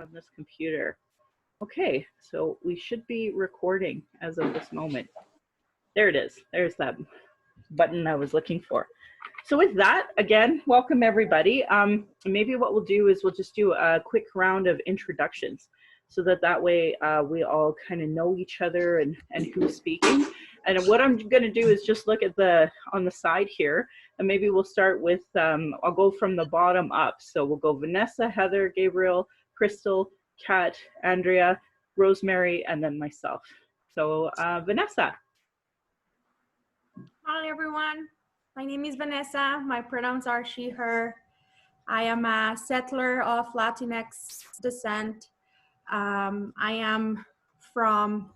on this computer. Okay, so we should be recording as of this moment. There it is. There's that button I was looking for. So with that, again, welcome everybody. Maybe what we'll do is we'll just do a quick round of introductions so that way we all kind of know each other and who's speaking. And what I'm going to do is just look at on the side here, and maybe we'll start with, I'll go from the bottom up. So we'll go Vanessa, Heather, Gabrielle, Crystal, Kat, Andrea, Rosemary, and then myself. So Vanessa. Hi everyone, my name is Vanessa. My pronouns are she, her. I am a settler of Latinx descent. I am from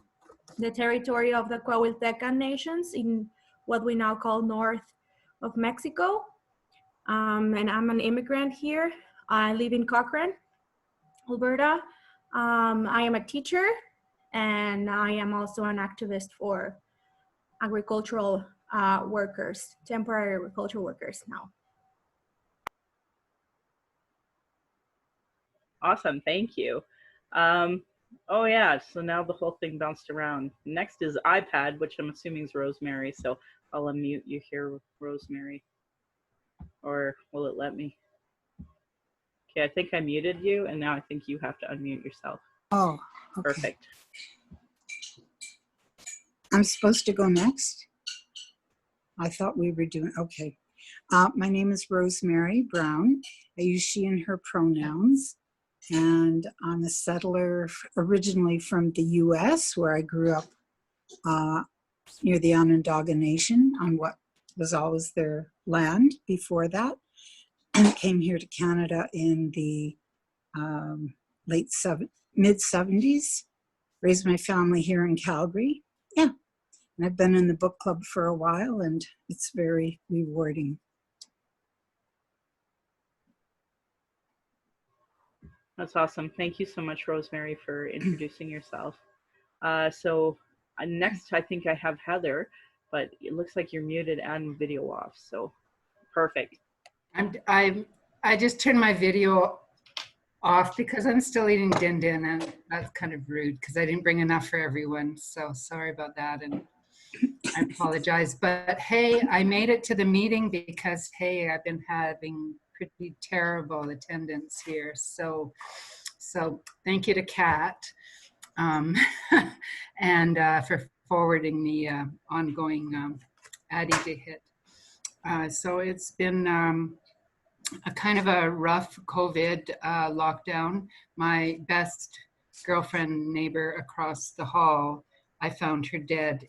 the territory of the Coahuiltecan nations in what we now call north of Mexico. And I'm an immigrant here. I live in Cochrane, Alberta. I am a teacher, and I am also an activist for agricultural workers, temporary agricultural workers now. Awesome, thank you. Oh yeah, so now the whole thing bounced around. Next is iPad, which I'm assuming is Rosemary, so I'll unmute you here, Rosemary. Or will it let me? Okay, I think I muted you, and now I think you have to unmute yourself. Oh, okay. Perfect. I'm supposed to go next? I thought we were doing, okay. My name is Rosemary Brown. I use she and her pronouns. And I'm a settler originally from the US, where I grew up near the Onondaga Nation on what was always their land before that. And came here to Canada in the mid-70s. Raised my family here in Calgary. Yeah. And I've been in the book club for a while, and it's very rewarding. That's awesome. Thank you so much, Rosemary, for introducing yourself. So next, I think I have Heather, but it looks like you're muted and video off, so perfect. I just turned my video off because I'm still eating din din, and that's kind of rude because I didn't bring enough for everyone. So sorry about that, and I apologize. But hey, I made it to the meeting because hey, I've been having pretty terrible attendance here. So thank you to Kat and for forwarding the ongoing Addie to hit. So it's been a kind of a rough COVID lockdown. My best girlfriend neighbor across the hall, I found her dead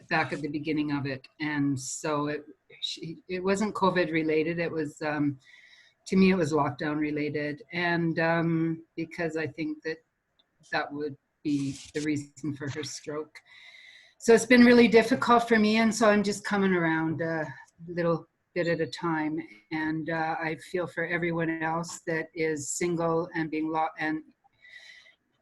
back at the beginning of it. And so it wasn't COVID related. It was, to me, it was lockdown related. And because I think that would be the reason for her stroke. So it's been really difficult for me. And so I'm just coming around a little bit at a time. And I feel for everyone else that is single and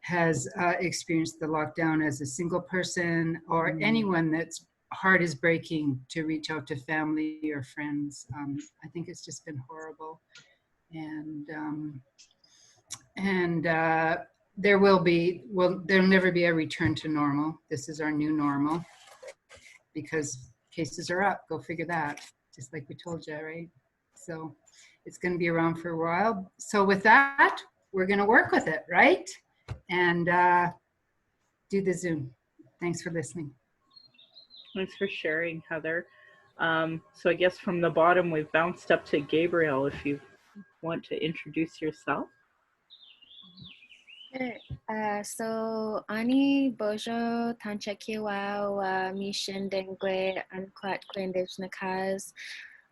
has experienced the lockdown as a single person, or anyone that's heart is breaking to reach out to family or friends. I think it's just been horrible. And there'll never be a return to normal. This is our new normal because cases are up. Go figure that, just like we told you, right? So it's going to be around for a while. So with that, we're going to work with it, right? And do the Zoom. Thanks for listening. Thanks for sharing, Heather. So I guess from the bottom, we've bounced up to Gabrielle, if you want to introduce yourself. Sure. So Ani Bojo Tanchakiwa wa Mishin Dengwe Anklat Kwendish Nakaz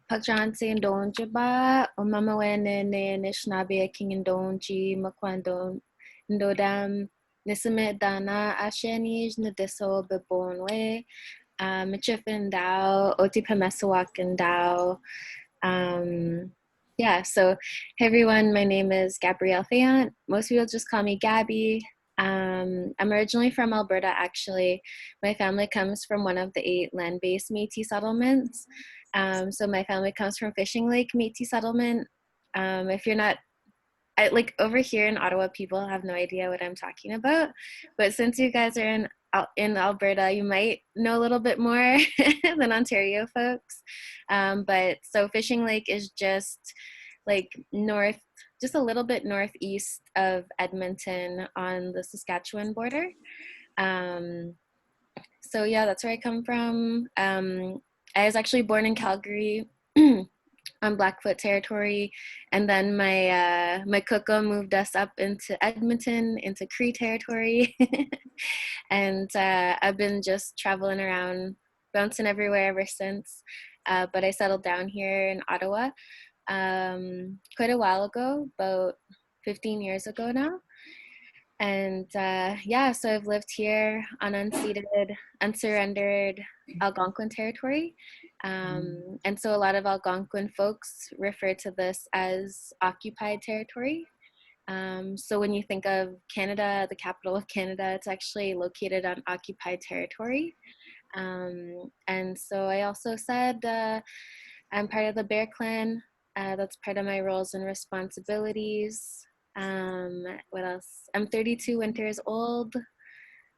Pakjansi and Donjaba Omamawene Nishnabe King and Donji Makwando Ndodam Nisame Dana Ashenij Nadiso Bebonwe Michifin Dao Otipamesawak and Dao. Yeah, so hey everyone, my name is Gabrielle Fayant. Most people just call me Gabby. I'm originally from Alberta, actually. My family comes from one of the 8 land-based Métis settlements. So my family comes from Fishing Lake Métis settlement. If you're not like over here in Ottawa, people have no idea what I'm talking about. But since you guys are in Alberta, you might know a little bit more than Ontario folks. But so Fishing Lake is just like just a little bit northeast of Edmonton on the Saskatchewan border. So yeah, that's where I come from. I was actually born in Calgary on Blackfoot territory, and then my kuko moved us up into Edmonton, into Cree territory, and I've been just traveling around, bouncing everywhere ever since. But I settled down here in Ottawa quite a while ago, about 15 years ago now. And yeah, so I've lived here on unceded, unsurrendered Algonquin territory. And so a lot of Algonquin folks refer to this as occupied territory. So when you think of Canada, the capital of Canada, it's actually located on occupied territory. And so I also said I'm part of the Bear Clan. That's part of my roles and responsibilities. What else? I'm 32 winters old.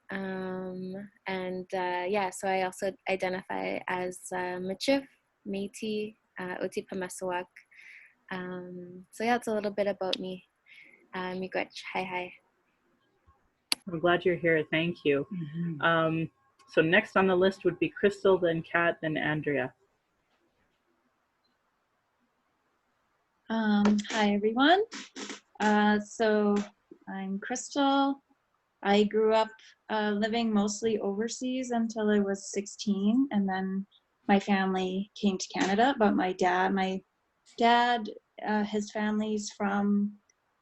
And yeah, so I also identify as Michif, Métis, Otipemisiwak. So yeah, it's a little bit about me. Miigwech, hi. I'm glad you're here. Thank you. So next on the list would be Crystal, then Kat, then Andrea. Hi, everyone. So I'm Crystal. I grew up living mostly overseas until I was 16, and then my family came to Canada. But my dad, his family's from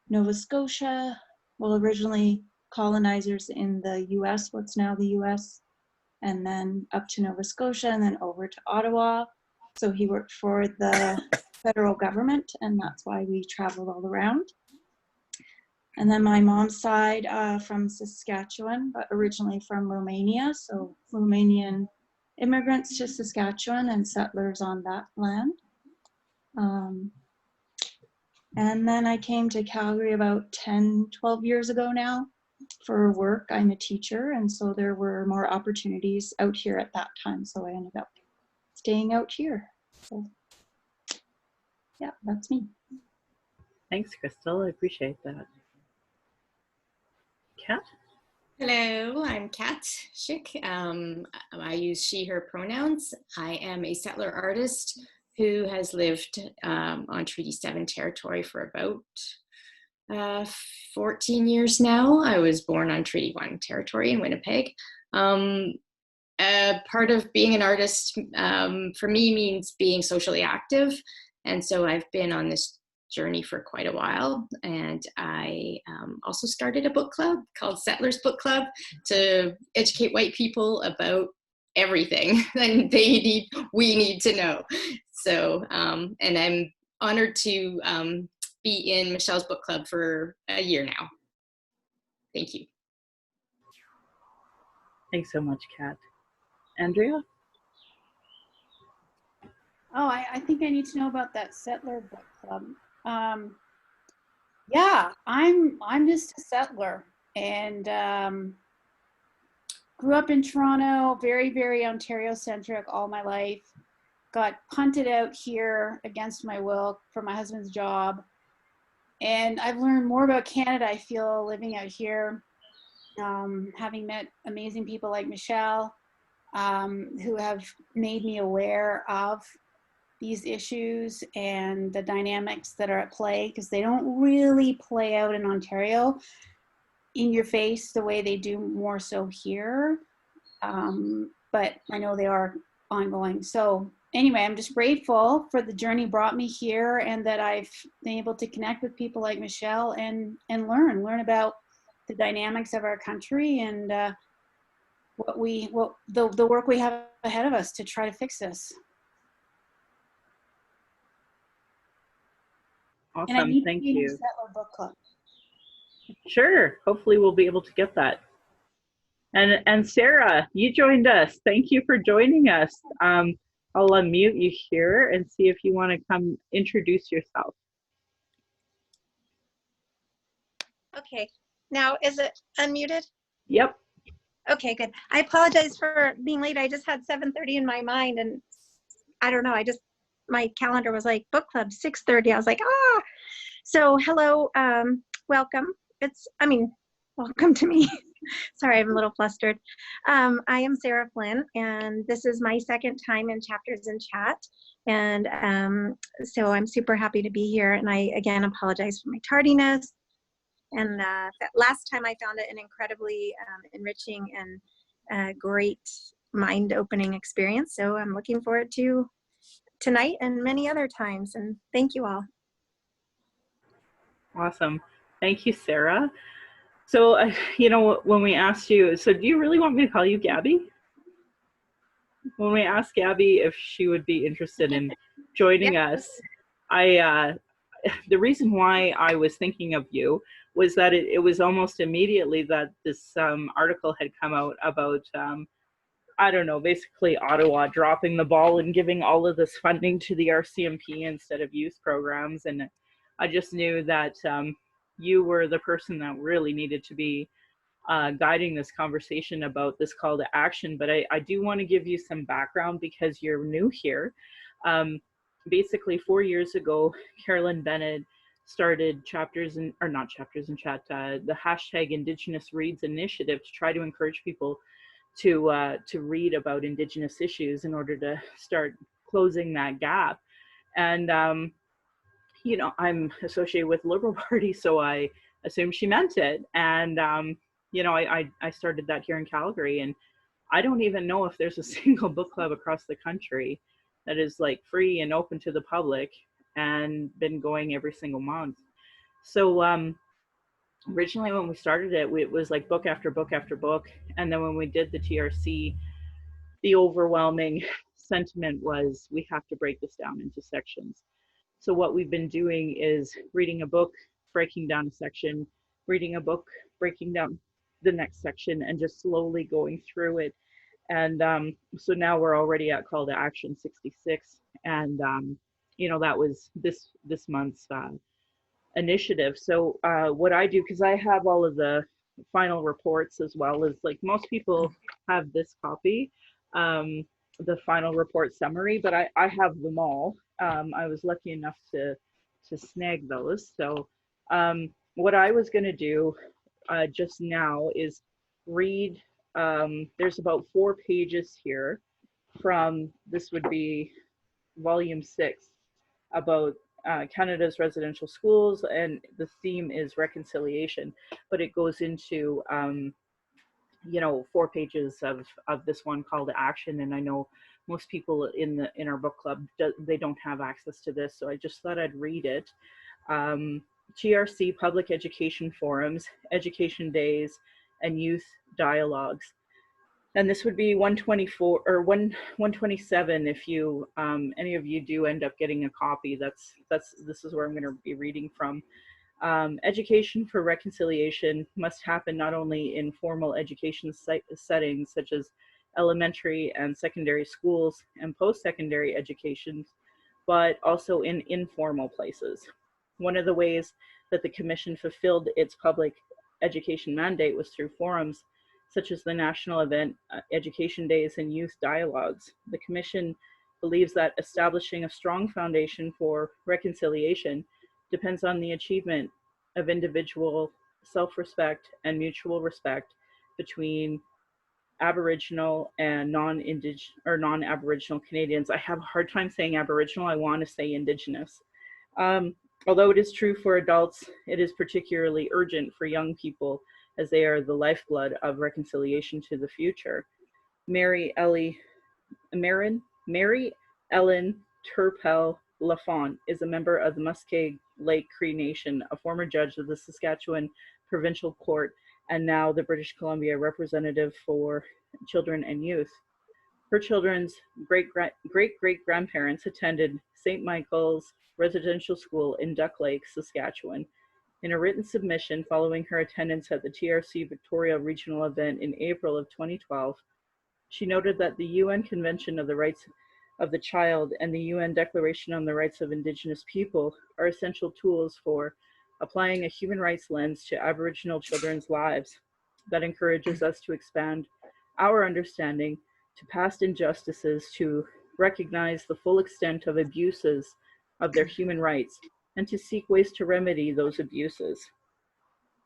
Nova Scotia. Well, originally colonizers in the US, what's now the US, and then up to Nova Scotia and then over to Ottawa. So he worked for the federal government, and that's why we traveled all around. And then my mom's side from Saskatchewan, but originally from Romania. So Romanian immigrants to Saskatchewan and settlers on that land. And then I came to Calgary about 10, 12 years ago now for work. I'm a teacher, and so there were more opportunities out here at that time. So I ended up staying out here. So yeah, that's me. Thanks, Crystal. I appreciate that. Kat? Hello, I'm Kat Schick. I use she, her pronouns. I am a settler artist who has lived on Treaty 7 territory for about 14 years now. I was born on Treaty 1 territory in Winnipeg. Part of being an artist for me means being socially active. And so I've been on this journey for quite a while. And I also started a book club called Settlers Book Club to educate white people about everything that we need to know. So, and I'm honored to be in Michelle's book club for a year now. Thank you. Thanks so much, Kat. Andrea? Oh, I think I need to know about that settler book club. Yeah, I'm just a settler, and grew up in Toronto, very, very Ontario centric all my life. Got punted out here against my will for my husband's job. And I've learned more about Canada, I feel, living out here, having met amazing people like Michelle, who have made me aware of these issues and the dynamics that are at play, because they don't really play out in Ontario in your face the way they do more so here. But I know they are ongoing. So anyway, I'm just grateful for the journey brought me here, and that I've been able to connect with people like Michelle and learn about the dynamics of our country and the work we have ahead of us to try to fix this. Awesome, And I need thank to be in you. the Settler Book Club. Sure, hopefully we'll be able to get that. And Sarah, you joined us. Thank you for joining us. I'll unmute you here and see if you want to come introduce yourself. Okay. Now, is it unmuted? Yep. Okay, good. I apologize for being late. I just had 7:30 in my mind, and I don't know. My calendar was like book club 6:30. I was like, ah. So hello, welcome. Welcome to me. Sorry, I'm a little flustered. I am Sarah Flynn, and this is my second time in Chapters in Chat. And so I'm super happy to be here. And I, again, apologize for my tardiness. And that last time I found it an incredibly enriching and great mind-opening experience. So I'm looking forward to tonight and many other times. And thank you all. Awesome. Thank you, Sarah. So, when we asked you, so do you really want me to call you Gabby? When we asked Gabby if she would be interested in joining us, the reason why I was thinking of you was that it was almost immediately that this article had come out about, I don't know, basically Ottawa dropping the ball and giving all of this funding to the RCMP instead of youth programs. And I just knew that you were the person that really needed to be guiding this conversation about this call to action. But I do want to give you some background because you're new here. Basically 4 years ago, Carolyn Bennett started the hashtag Indigenous Reads initiative to try to encourage people to read about Indigenous issues in order to start closing that gap. And I'm associated with the Liberal Party, so I assumed she meant it. And I started that here in Calgary, and I don't even know if there's a single book club across the country that is like free and open to the public and been going every single month. So originally when we started it, it was like book after book after book. And then when we did the TRC, the overwhelming sentiment was we have to break this down into sections. So what we've been doing is reading a book, breaking down a section, reading a book, breaking down the next section, and just slowly going through it. And so now we're already at Call to Action 66. And, that was this month's initiative. So what I do, because I have all of the final reports as well as like most people have this copy, the final report summary, but I have them all. I was lucky enough to snag those. So what I was going to do just now is read, there's about 4 pages here from, this would be volume 6, about Canada's residential schools, and the theme is reconciliation, but it goes into 4 pages of this one call to action. And I know most people in our book club, they don't have access to this, so I just thought I'd read it. TRC public education forums, education days, and youth dialogues. And this would be 124 or 127 if you any of you do end up getting a copy. This is where I'm going to be reading from. Education for reconciliation must happen not only in formal education settings such as elementary and secondary schools and post-secondary education, but also in informal places. One of the ways that the Commission fulfilled its public education mandate was through forums such as the national event, Education Days, and Youth Dialogues. The Commission believes that establishing a strong foundation for reconciliation depends on the achievement of individual self-respect and mutual respect between Aboriginal and non-Aboriginal Canadians. I have a hard time saying Aboriginal, I want to say Indigenous. Although it is true for adults, it is particularly urgent for young people as they are the lifeblood of reconciliation to the future. Mary Ellen Turpel Lafont is a member of the Muskeg Lake Cree Nation, a former judge of the Saskatchewan Provincial Court, and now the British Columbia representative for children and youth. Her children's great-great-grandparents attended St. Michael's Residential School in Duck Lake, Saskatchewan. In a written submission following her attendance at the TRC Victoria Regional event in April of 2012, she noted that the UN Convention of the Rights of the Child and the UN Declaration on the Rights of Indigenous People are essential tools for applying a human rights lens to Aboriginal children's lives that encourages us to expand our understanding to past injustices, to recognize the full extent of abuses of their human rights, and to seek ways to remedy those abuses.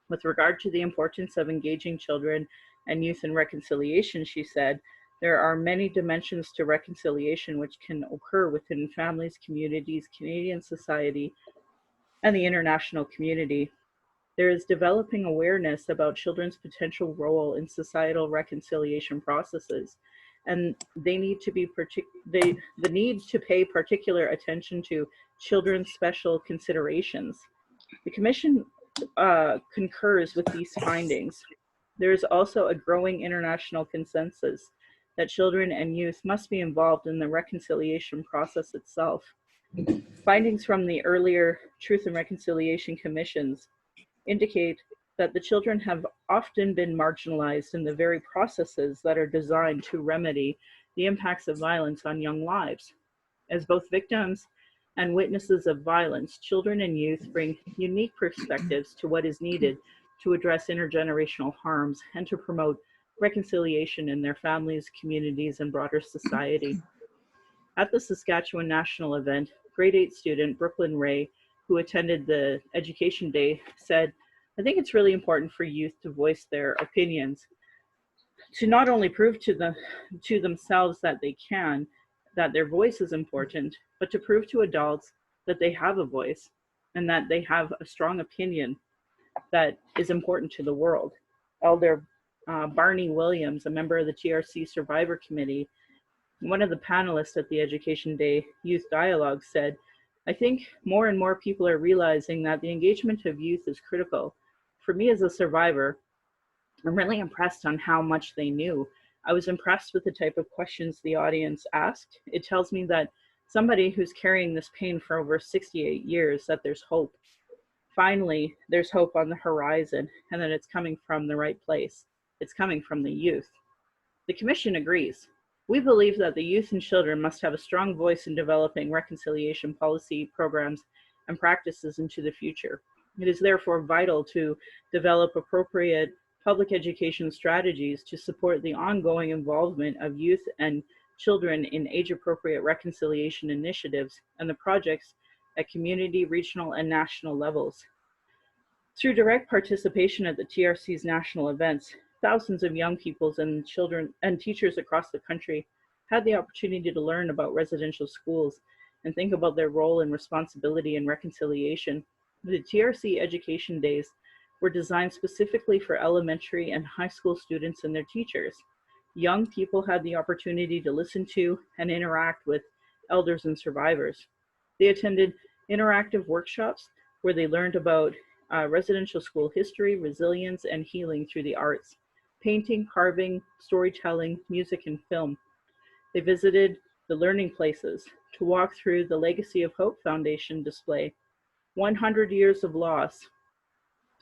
With regard to the importance of engaging children and youth in reconciliation, she said, there are many dimensions to reconciliation which can occur within families, communities, Canadian society, and the international community. There is developing awareness about children's potential role in societal reconciliation processes, and they need to be the need to pay particular attention to children's special considerations. The Commission concurs with these findings. There is also a growing international consensus that children and youth must be involved in the reconciliation process itself. Findings from the earlier Truth and Reconciliation Commissions indicate that the children have often been marginalized in the very processes that are designed to remedy the impacts of violence on young lives. As both victims and witnesses of violence, children and youth bring unique perspectives to what is needed to address intergenerational harms and to promote reconciliation in their families, communities, and broader society. At the Saskatchewan National event, grade 8 student Brooklyn Ray, who attended the Education Day, said, I think it's really important for youth to voice their opinions, to not only prove to themselves that they can, that their voice is important, but to prove to adults that they have a voice and that they have a strong opinion that is important to the world. Elder Barney Williams, a member of the TRC Survivor Committee, one of the panelists at the Education Day Youth Dialogue, said, I think more and more people are realizing that the engagement of youth is critical. For me as a survivor, I'm really impressed on how much they knew. I was impressed with the type of questions the audience asked. It tells me that somebody who's carrying this pain for over 68 years, that there's hope. Finally, there's hope on the horizon, and that it's coming from the right place. It's coming from the youth. The Commission agrees. We believe that the youth and children must have a strong voice in developing reconciliation policy programs and practices into the future. It is therefore vital to develop appropriate public education strategies to support the ongoing involvement of youth and children in age-appropriate reconciliation initiatives and the projects at community, regional, and national levels. Through direct participation at the TRC's national events, thousands of young people and children and teachers across the country had the opportunity to learn about residential schools and think about their role and responsibility in reconciliation. The TRC Education Days were designed specifically for elementary and high school students and their teachers. Young people had the opportunity to listen to and interact with elders and survivors. They attended interactive workshops where they learned about residential school history, resilience, and healing through the arts, painting, carving, storytelling, music, and film. They visited the learning places to walk through the Legacy of Hope Foundation display, 100 Years of Loss,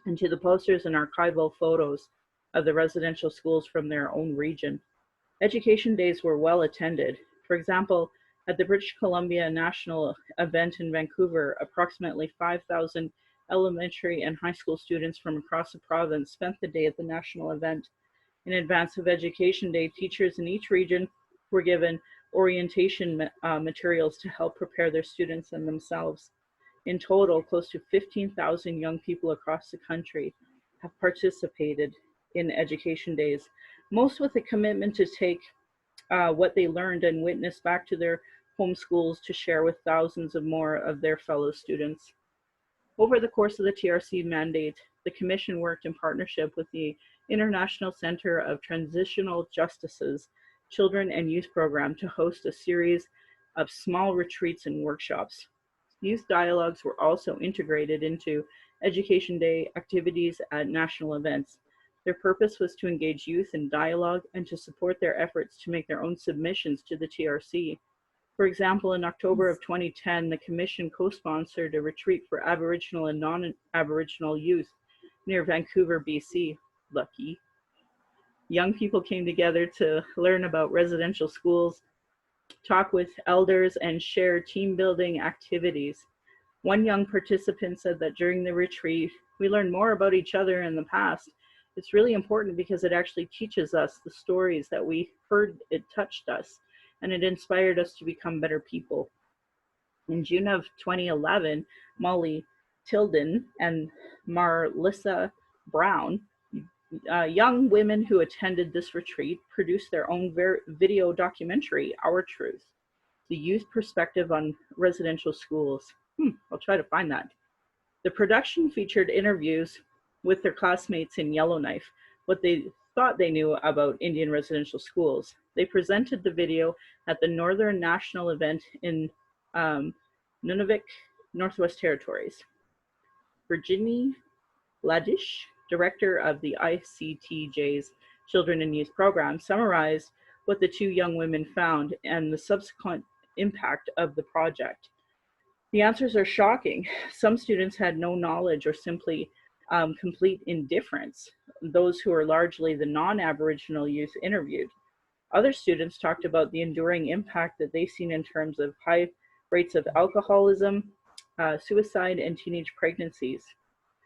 and to the posters and archival photos of the residential schools from their own region. Education days were well attended. For example, at the British Columbia National event in Vancouver, approximately 5,000 elementary and high school students from across the province spent the day at the national event. In advance of Education Day, teachers in each region were given orientation materials to help prepare their students and themselves. In total, close to 15,000 young people across the country have participated in Education Days, most with a commitment to take what they learned and witnessed back to their home schools to share with thousands of more of their fellow students. Over the course of the TRC mandate, the Commission worked in partnership with the International Center of Transitional Justice's Children and Youth Program to host a series of small retreats and workshops. Youth dialogues were also integrated into Education Day activities at national events. Their purpose was to engage youth in dialogue and to support their efforts to make their own submissions to the TRC. For example, in October of 2010, the Commission co-sponsored a retreat for Aboriginal and non-Aboriginal youth near Vancouver, BC. Lucky. Young people came together to learn about residential schools, talk with elders, and share team building activities. One young participant said that during the retreat, we learned more about each other in the past. It's really important because it actually teaches us the stories that we heard. It touched us and it inspired us to become better people. In June of 2011, Molly Tilden and Marlissa Brown, young women who attended this retreat, produced their own video documentary, Our Truth, the youth perspective on residential schools. I'll try to find that. The production featured interviews with their classmates in Yellowknife, what they thought they knew about Indian residential schools. They presented the video at the Northern National event in Nunavik, Northwest Territories. Virginie Ladish, director of the ICTJ's Children and Youth Program, summarized what the two young women found and the subsequent impact of the project. The answers are shocking. Some students had no knowledge or simply complete indifference, those who are largely the non-Aboriginal youth interviewed. Other students talked about the enduring impact that they've seen in terms of high rates of alcoholism, suicide, and teenage pregnancies.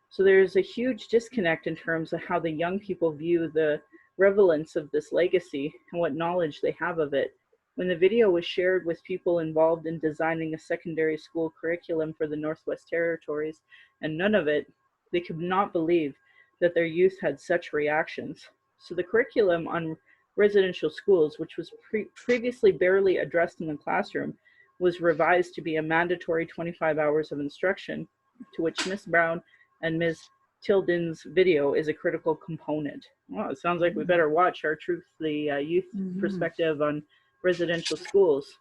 So there's a huge disconnect in terms of how the young people view the relevance of this legacy and what knowledge they have of it. When the video was shared with people involved in designing a secondary school curriculum for the Northwest Territories and Nunavut, they could not believe that their youth had such reactions. So the curriculum on residential schools, which was previously barely addressed in the classroom, was revised to be a mandatory 25 hours of instruction, to which Ms. Brown and Ms. Tilden's video is a critical component. Well, it sounds like we better watch Our Truth, the youth perspective on residential schools.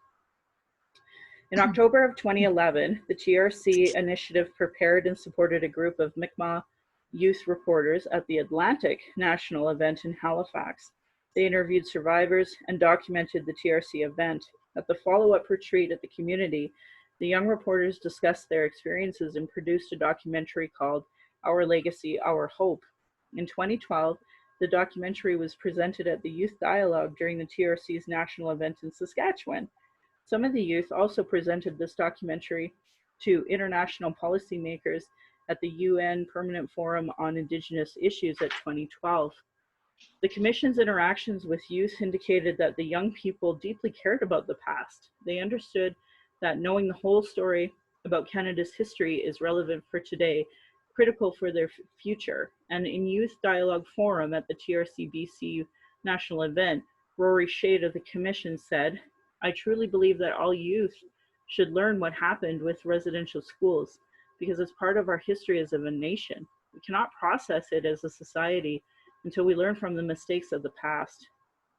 In October of 2011, the TRC initiative prepared and supported a group of Mi'kmaq youth reporters at the Atlantic National event in Halifax. They interviewed survivors and documented the TRC event. At the follow-up retreat at the community, the young reporters discussed their experiences and produced a documentary called Our Legacy, Our Hope. In 2012, the documentary was presented at the Youth Dialogue during the TRC's national event in Saskatchewan. Some of the youth also presented this documentary to international policymakers at the UN Permanent Forum on Indigenous Issues at 2012. The Commission's interactions with youth indicated that the young people deeply cared about the past. They understood that knowing the whole story about Canada's history is relevant for today, critical for their future. And in Youth Dialogue Forum at the TRC BC national event, Rory Shade of the Commission said, "I truly believe that all youth should learn what happened with residential schools because it's part of our history as a nation. We cannot process it as a society until we learn from the mistakes of the past.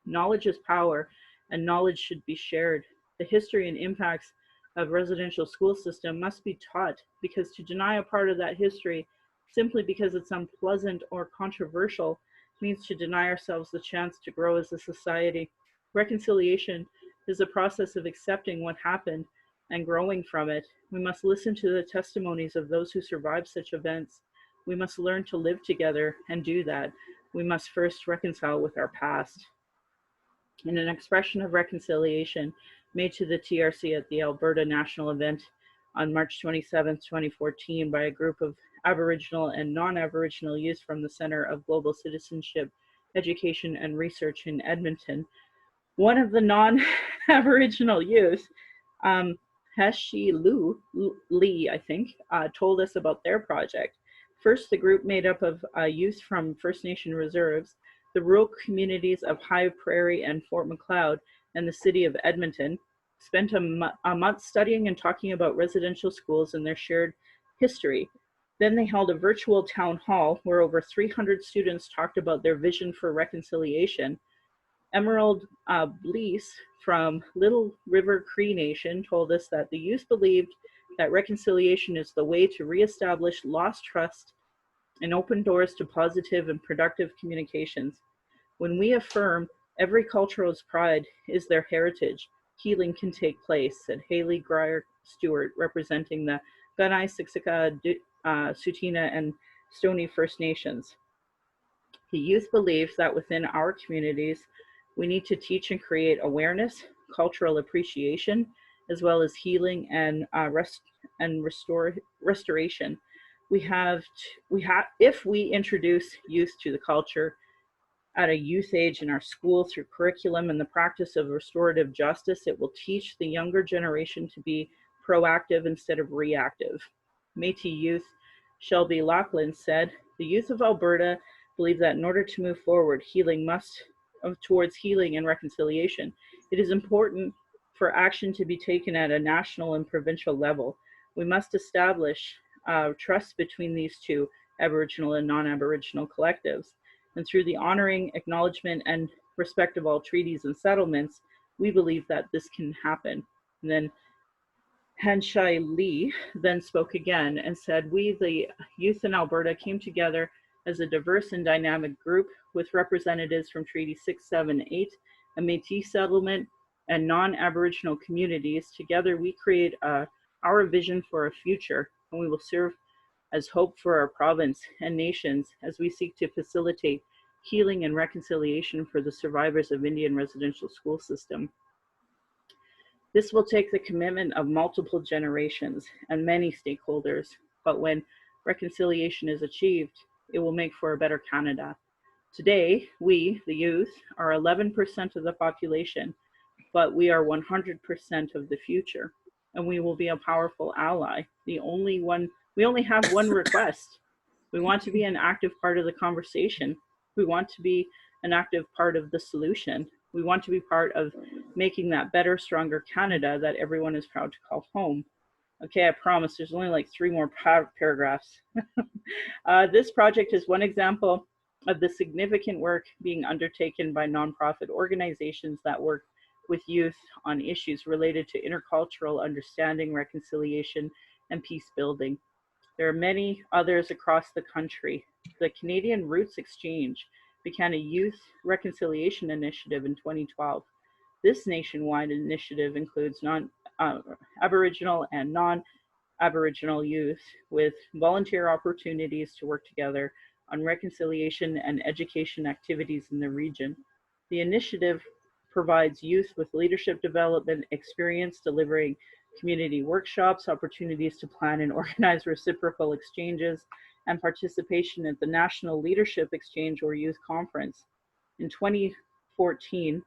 Knowledge is power, and knowledge should be shared. The history and impacts of residential school system must be taught, because to deny a part of that history simply because it's unpleasant or controversial means to deny ourselves the chance to grow as a society. Reconciliation is a process of accepting what happened and growing from it. We must listen to the testimonies of those who survived such events. We must learn to live together and do that. We must first reconcile with our past." In an expression of reconciliation made to the TRC at the Alberta National event on March 27, 2014 by a group of Aboriginal and non-Aboriginal youth from the Center of Global Citizenship, Education and Research in Edmonton, one of the non-Aboriginal youth, Heshi Lee, I think, told us about their project. First, the group made up of youth from First Nation reserves, the rural communities of High Prairie and Fort Macleod, and the city of Edmonton, spent a month studying and talking about residential schools and their shared history. Then they held a virtual town hall where over 300 students talked about their vision for reconciliation. Emerald Blease from Little River Cree Nation told us that the youth believed that reconciliation is the way to reestablish lost trust and open doors to positive and productive communications. When we affirm every culture's pride is their heritage, healing can take place, said Haley Grier Stewart, representing the Gunai, Siksika, Tsuut'ina, and Stoney First Nations. The youth believes that within our communities, we need to teach and create awareness, cultural appreciation, as well as healing and and restoration. If we introduce youth to the culture at a youth age in our school through curriculum and the practice of restorative justice, it will teach the younger generation to be proactive instead of reactive. Métis youth Shelby Lachlan said, "The youth of Alberta believe that in order to move forward, towards healing and reconciliation, it is important for action to be taken at a national and provincial level. We must establish trust between these two Aboriginal and non-Aboriginal collectives. And through the honoring, acknowledgement, and respect of all treaties and settlements, we believe that this can happen." And then Hanshai Lee then spoke again and said, "We, the youth in Alberta, came together as a diverse and dynamic group with representatives from Treaty 678, a Métis settlement, and non-Aboriginal communities. Together, we create our vision for a future, and we will serve as hope for our province and nations as we seek to facilitate healing and reconciliation for the survivors of Indian residential school system. This will take the commitment of multiple generations and many stakeholders, but when reconciliation is achieved, it will make for a better Canada. Today, we, the youth, are 11% of the population, but we are 100% of the future, and we will be a powerful ally. We only have one request. We want to be an active part of the conversation. We want to be an active part of the solution. We want to be part of making that better, stronger Canada that everyone is proud to call home." Okay, I promise there's only like 3 more paragraphs. This project is one example of the significant work being undertaken by nonprofit organizations that work with youth on issues related to intercultural understanding, reconciliation, and peace building. There are many others across the country. The Canadian Roots Exchange began a youth reconciliation initiative in 2012. This nationwide initiative includes Aboriginal and non-Aboriginal youth with volunteer opportunities to work together on reconciliation and education activities in the region. The initiative provides youth with leadership development experience, delivering community workshops, opportunities to plan and organize reciprocal exchanges, and participation at the National Leadership Exchange or Youth Conference. In 2014,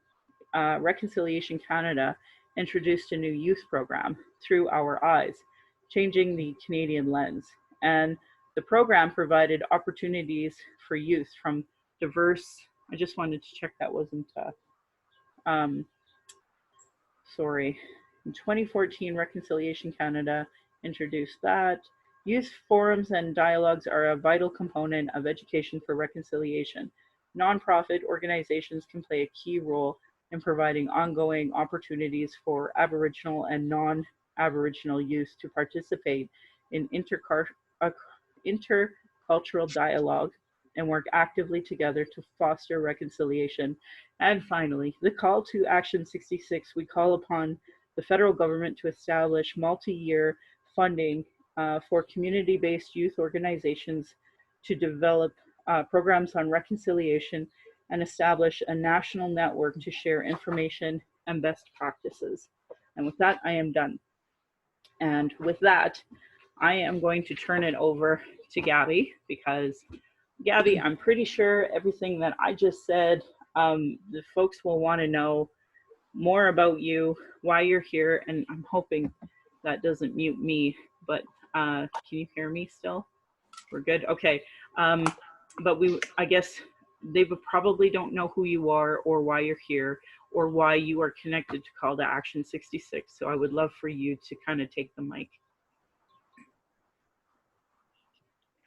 Reconciliation Canada introduced a new youth program, Through Our Eyes, changing the Canadian lens. And the program provided opportunities for youth from diverse, I just wanted to check that wasn't, sorry. In 2014, Reconciliation Canada introduced that. Youth forums and dialogues are a vital component of education for reconciliation. Nonprofit organizations can play a key role in providing ongoing opportunities for Aboriginal and non-Aboriginal youth to participate in intercultural dialogue and work actively together to foster reconciliation. And finally, the call to Action 66, we call upon the federal government to establish multi-year funding for community-based youth organizations to develop programs on reconciliation and establish a national network to share information and best practices. And with that, I am done. And with that, I am going to turn it over to Gabby, because Gabby, I'm pretty sure everything that I just said, the folks will want to know more about you, why you're here, and I'm hoping that doesn't mute me, but can you hear me still? We're good? Okay. But I guess they probably don't know who you are or why you're here or why you are connected to Call to Action 66. So I would love for you to kind of take the mic.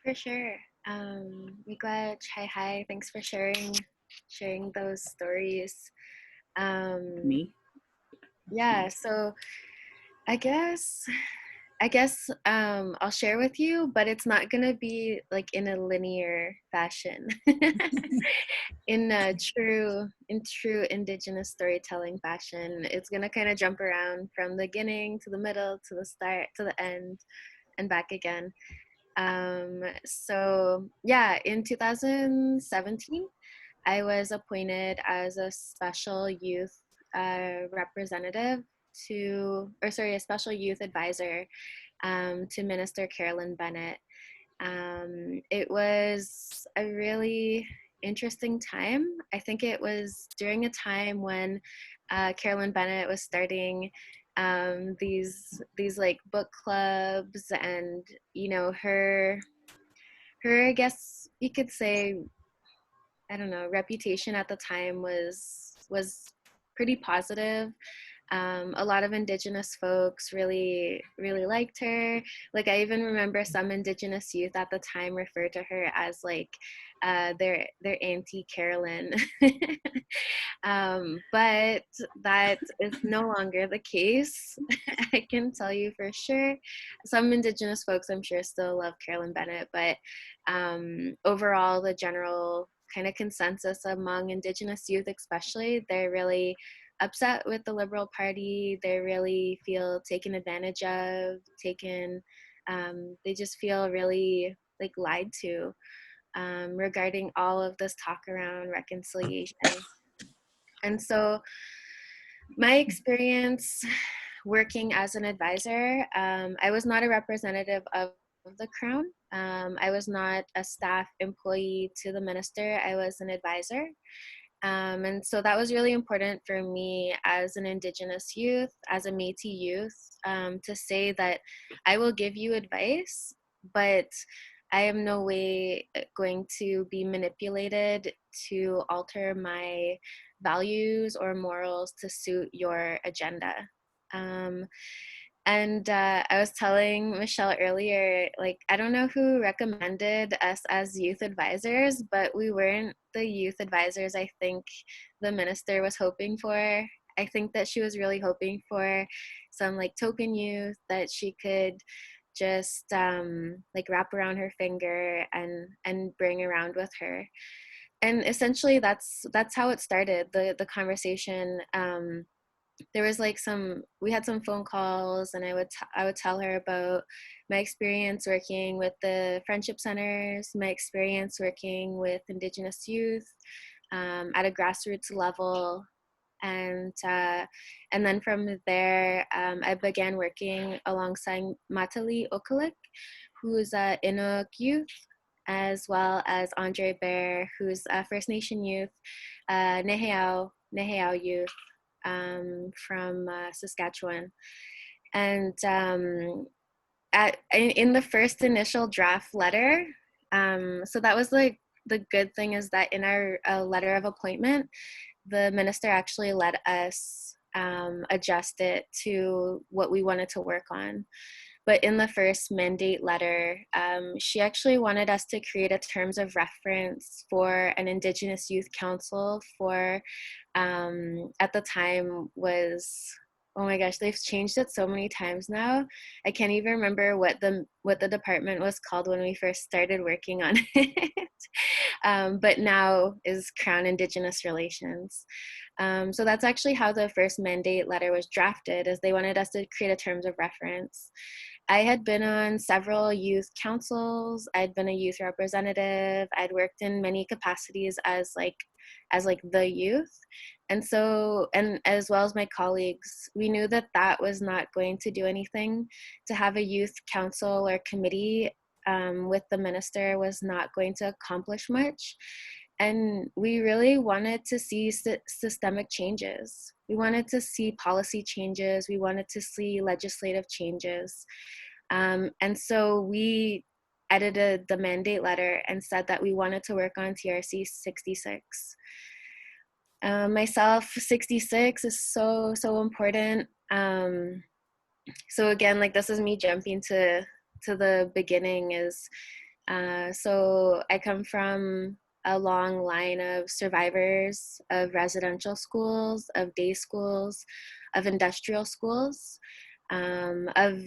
For sure. Migla, hi, thanks for sharing those stories. Me? Yeah, so I guess I'll share with you, but it's not gonna be like in a linear fashion. in true Indigenous storytelling fashion, it's gonna kind of jump around from the beginning to the middle to the start to the end and back again. So yeah, in 2017, I was appointed as a special youth representative a special youth advisor to Minister Carolyn Bennett. It was a really interesting time. I think it was during a time when Carolyn Bennett was starting these like book clubs, and you know, her I guess you could say, I don't know, reputation at the time was pretty positive. A lot of Indigenous folks really liked her. Like, I even remember some Indigenous youth at the time referred to her as like their Auntie Carolyn. But that is no longer the case. I can tell you for sure. Some Indigenous folks, I'm sure, still love Carolyn Bennett, but overall, the general kind of consensus among Indigenous youth, especially, they're really upset with the Liberal Party. They really feel taken advantage of, they just feel really like lied to regarding all of this talk around reconciliation. And so my experience working as an advisor, I was not a representative of the Crown. I was not a staff employee to the minister. I was an advisor. And so that was really important for me as an Indigenous youth, as a Métis youth, to say that I will give you advice, but I am no way going to be manipulated to alter my values or morals to suit your agenda. And I was telling Michelle earlier, like, I don't know who recommended us as youth advisors, but we weren't the youth advisors I think the minister was hoping for. I think that she was really hoping for some like token youth that she could just like wrap around her finger and bring around with her. And essentially that's how it started, the conversation. There was like we had some phone calls, and I would tell her about my experience working with the friendship centers, my experience working with Indigenous youth at a grassroots level. And then from there, I began working alongside Matali Okalik, who's a Inuk youth, as well as Andre Bear, who's a First Nation youth, Neheau youth, from Saskatchewan. And in the first initial draft letter, so that was like the good thing, is that in our letter of appointment, the minister actually let us adjust it to what we wanted to work on. But in the first mandate letter, she actually wanted us to create a terms of reference for an Indigenous Youth Council for, at the time was, oh my gosh, they've changed it so many times now. I can't even remember what the department was called when we first started working on it. But now is Crown Indigenous Relations. So that's actually how the first mandate letter was drafted, is they wanted us to create a terms of reference. I had been on several youth councils. I'd been a youth representative. I'd worked in many capacities as the youth. And so, and as well as my colleagues, we knew that that was not going to do anything. To have a youth council or committee with the minister was not going to accomplish much. And we really wanted to see systemic changes. We wanted to see policy changes. We wanted to see legislative changes. And so we edited the mandate letter and said that we wanted to work on TRC 66. Myself, 66 is so important. So again, like, this is me jumping to the beginning, is so I come from a long line of survivors of residential schools, of day schools, of industrial schools, of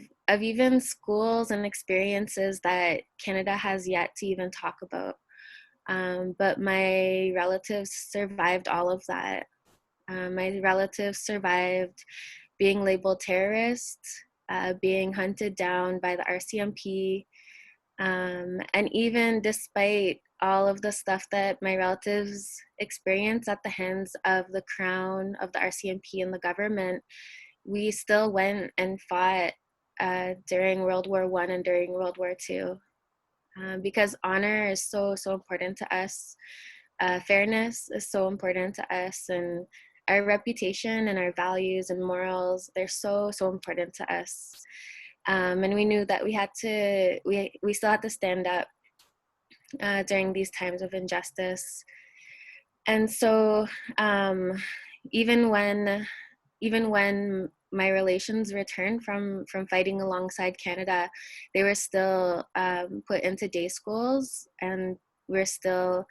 even schools and experiences that Canada has yet to even talk about. But my relatives survived all of that. My relatives survived being labeled terrorists, being hunted down by the RCMP, and even despite all of the stuff that my relatives experienced at the hands of the Crown, of the RCMP, and the government, we still went and fought during World War I and during World War II, because honor is so important to us. Fairness is so important to us, and our reputation and our values and morals, they're so important to us. And we knew that we still had to stand up during these times of injustice. And so even when my relations returned from fighting alongside Canada, they were still put into day schools, and we're still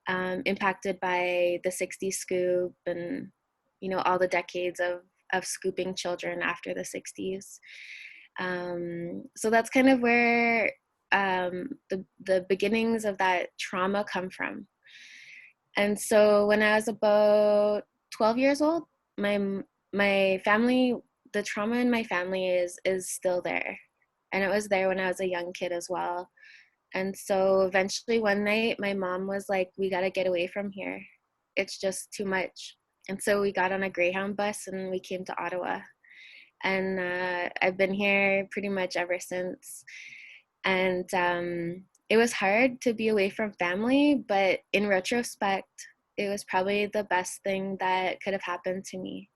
impacted by the 60s scoop and, you know, all the decades of scooping children after the 60s. So that's kind of where the beginnings of that trauma come from. And so when I was about 12 years old, my family, the trauma in my family is still there. And it was there when I was a young kid as well. And so eventually one night my mom was like, we got to get away from here. It's just too much. And so we got on a Greyhound bus and we came to Ottawa. And I've been here pretty much ever since. And it was hard to be away from family, but in retrospect, it was probably the best thing that could have happened to me.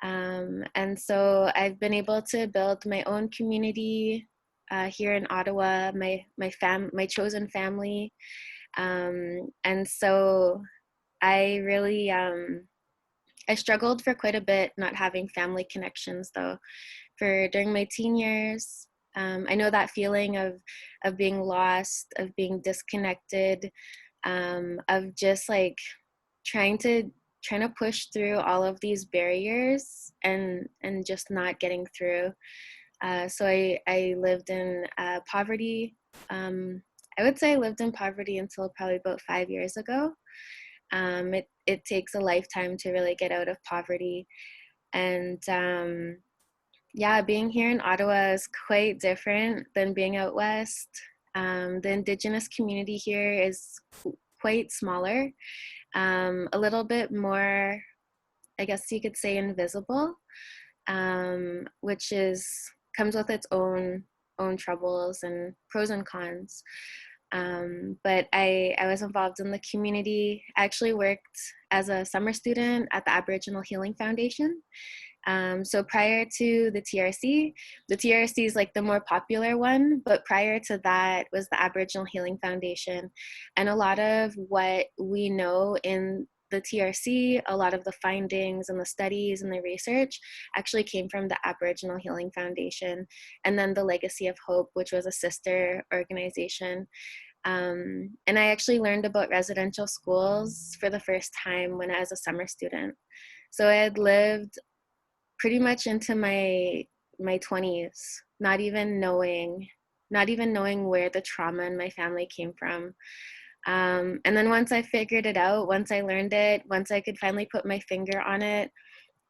And so I've been able to build my own community here in Ottawa, my chosen family. And so I really, I struggled for quite a bit not having family connections though, during my teen years. I know that feeling of being lost, of being disconnected, of just like trying to push through all of these barriers and just not getting through. So I lived in poverty. I would say I lived in poverty until probably about 5 years ago. It takes a lifetime to really get out of poverty. And yeah, being here in Ottawa is quite different than being out west. The Indigenous community here is quite smaller, a little bit more, I guess you could say, invisible, which comes with its own troubles and pros and cons. But I was involved in the community. I actually worked as a summer student at the Aboriginal Healing Foundation. So prior to the TRC is like the more popular one, but prior to that was the Aboriginal Healing Foundation. And a lot of what we know in the TRC, a lot of the findings and the studies and the research actually came from the Aboriginal Healing Foundation, and then the Legacy of Hope, which was a sister organization. And I actually learned about residential schools for the first time when I was a summer student. So I had lived pretty much into my 20s, not even knowing where the trauma in my family came from. And then once I figured it out, once I learned it, once I could finally put my finger on it,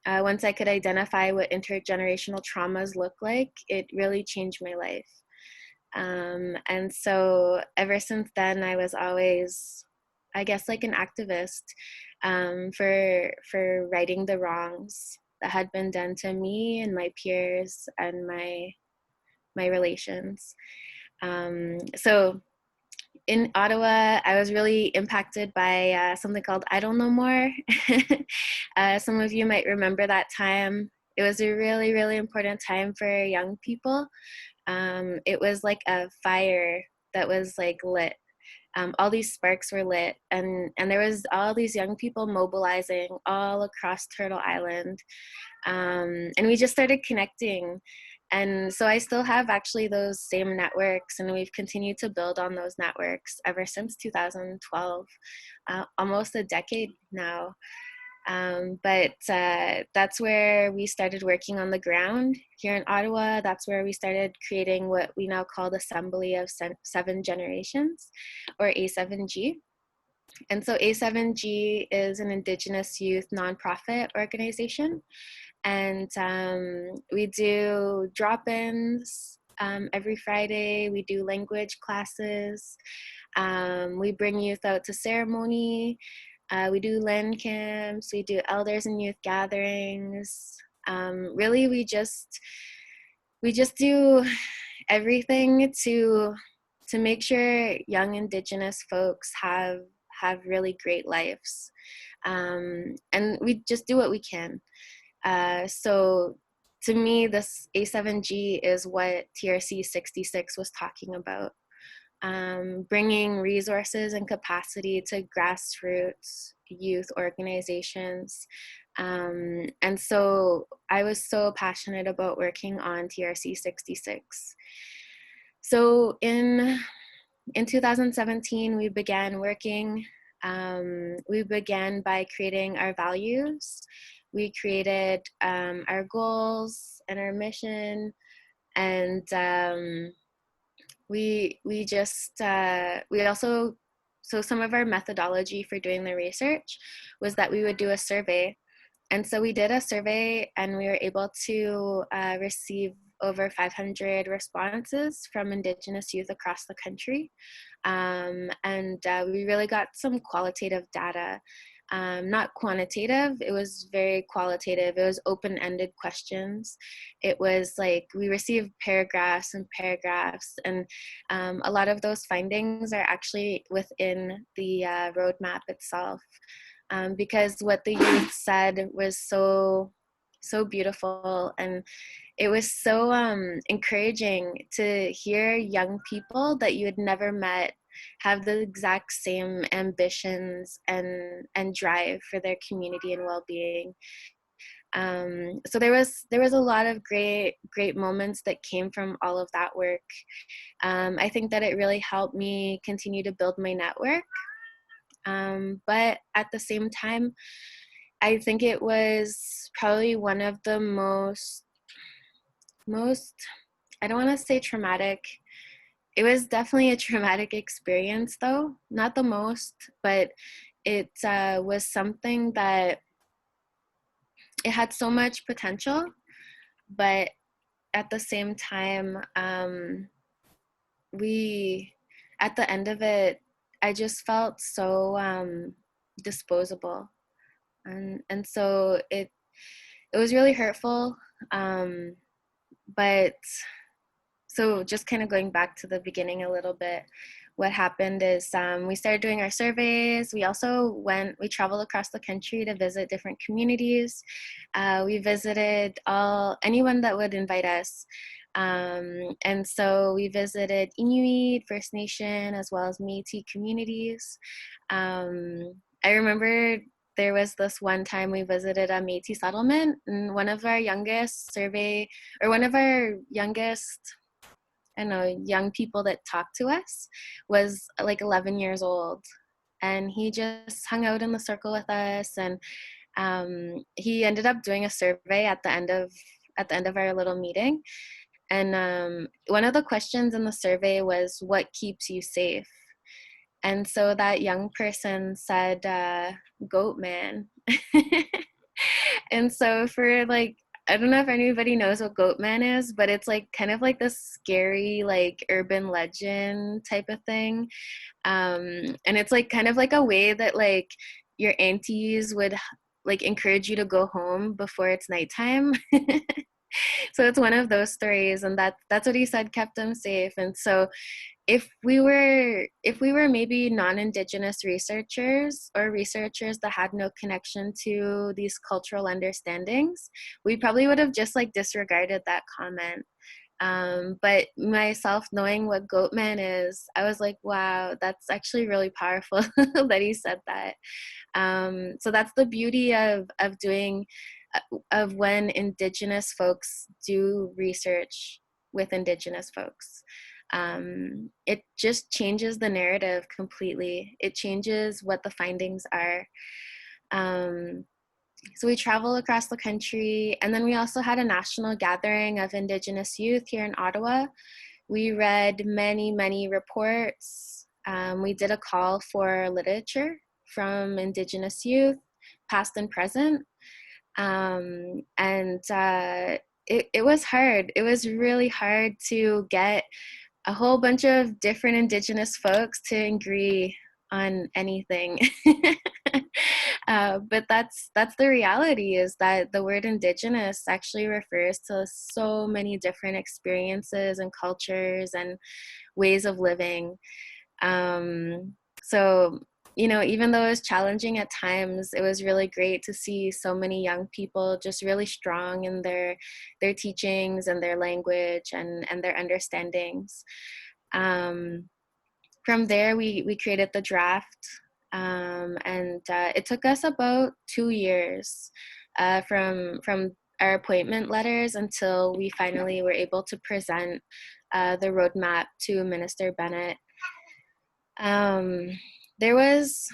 once I could identify what intergenerational traumas look like, it really changed my life. And so ever since then, I was always, I guess, like an activist for righting the wrongs that had been done to me and my peers and my relations. So in Ottawa, I was really impacted by something called Idle No More. Some of you might remember that time. It was a really, really important time for young people. It was like a fire that was like lit. All these sparks were lit, and there was all these young people mobilizing all across Turtle Island. And we just started connecting. And so I still have actually those same networks, and we've continued to build on those networks ever since 2012, almost a decade now. But that's where we started working on the ground here in Ottawa. That's where we started creating what we now call the Assembly of Seven Generations, or A7G. And so A7G is an Indigenous youth nonprofit organization. And we do drop-ins every Friday. We do language classes. We bring youth out to ceremony. We do land camps. We do elders and youth gatherings. Really, we just we just do everything to make sure young Indigenous folks have really great lives. And we just do what we can. So to me, this A7G is what TRC 66 was talking about. Bringing resources and capacity to grassroots youth organizations. And so I was so passionate about working on TRC 66. So in 2017, we began working. We began by creating our values. We created our goals and our mission, and we also, so some of our methodology for doing the research was that we would do a survey. And so we did a survey, and we were able to receive over 500 responses from Indigenous youth across the country. And we really got some qualitative data, not quantitative. It was very qualitative. It was open-ended questions. It was like we received paragraphs and paragraphs, and a lot of those findings are actually within the roadmap itself, because what the youth said was so beautiful, and it was so encouraging to hear young people that you had never met have the exact same ambitions and drive for their community and well-being. So there was a lot of great moments that came from all of that work. I think that it really helped me continue to build my network. But at the same time, I think it was probably one of the most, I don't want to say traumatic. It was definitely a traumatic experience, though. Not the most, but it was something that it had so much potential, but at the same time, at the end of it, I just felt so disposable. And so it was really hurtful. But so just kind of going back to the beginning a little bit, what happened is we started doing our surveys. We also traveled across the country to visit different communities. We visited anyone that would invite us. And so we visited Inuit, First Nation, as well as Métis communities. I remember there was this one time we visited a Métis settlement, and one of our youngest young people that talked to us was like 11 years old, and he just hung out in the circle with us, and he ended up doing a survey at the end of our little meeting, and one of the questions in the survey was, what keeps you safe? And so that young person said, goat man. And so for like, I don't know if anybody knows what goat man is, but it's like kind of like this scary like urban legend type of thing. And it's like kind of like a way that like your aunties would like encourage you to go home before it's nighttime. So it's one of those stories, and that's what he said kept him safe. And so if we were maybe non-Indigenous researchers or researchers that had no connection to these cultural understandings, we probably would have just like disregarded that comment. But myself knowing what goatman is, I was like, wow, that's actually really powerful that he said that. So that's the beauty of when Indigenous folks do research with Indigenous folks. It just changes the narrative completely. It changes what the findings are. So we travel across the country, and then we also had a national gathering of Indigenous youth here in Ottawa. We read many, many reports. We did a call for literature from Indigenous youth, past and present. It was hard. It was really hard to get a whole bunch of different Indigenous folks to agree on anything. But that's the reality, is that the word Indigenous actually refers to so many different experiences and cultures and ways of living. So, you know, even though it was challenging at times, it was really great to see so many young people just really strong in their teachings and their language and their understandings. From there, we created the draft, and it took us about 2 years from our appointment letters until we finally were able to present the roadmap to Minister Bennett. There was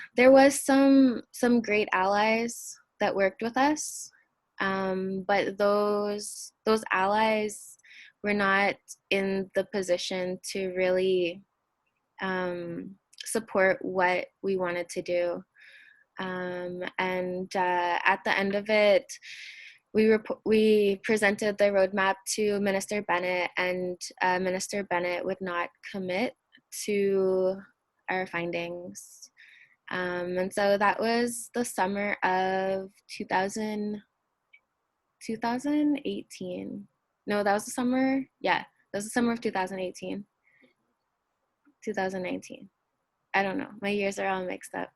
some great allies that worked with us, but those allies were not in the position to really support what we wanted to do. And at the end of it, we presented the roadmap to Minister Bennett, and Minister Bennett would not commit to our findings. And so that was the summer of 2018. No, that was the summer. Yeah, that was the summer of 2018. 2019. I don't know. My years are all mixed up.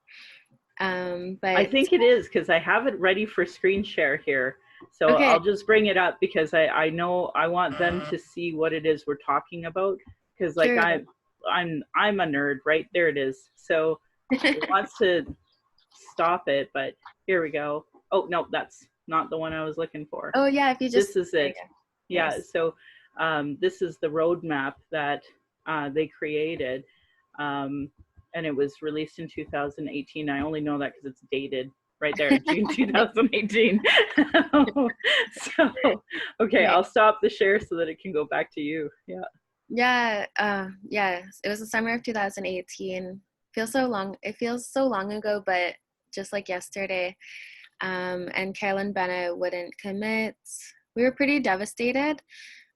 But I think it is, because I have it ready for screen share here. So okay. I'll just bring it up because I know I want them to see what it is we're talking about. Because like Sure. I'm a nerd, right? There it is. So it wants to stop it, but here we go. Oh no, that's not the one I was looking for. Oh yeah, if you just. This is it. Yeah. Yes. So this is the roadmap that they created. And it was released in 2018. I only know that because it's dated right there, June 2018. So, okay, I'll stop the share so that it can go back to you. Yeah. Yeah. Yeah. It was the summer of 2018. Feels so long. It feels so long ago, but just like yesterday. And Carolyn Bennett wouldn't commit. We were pretty devastated.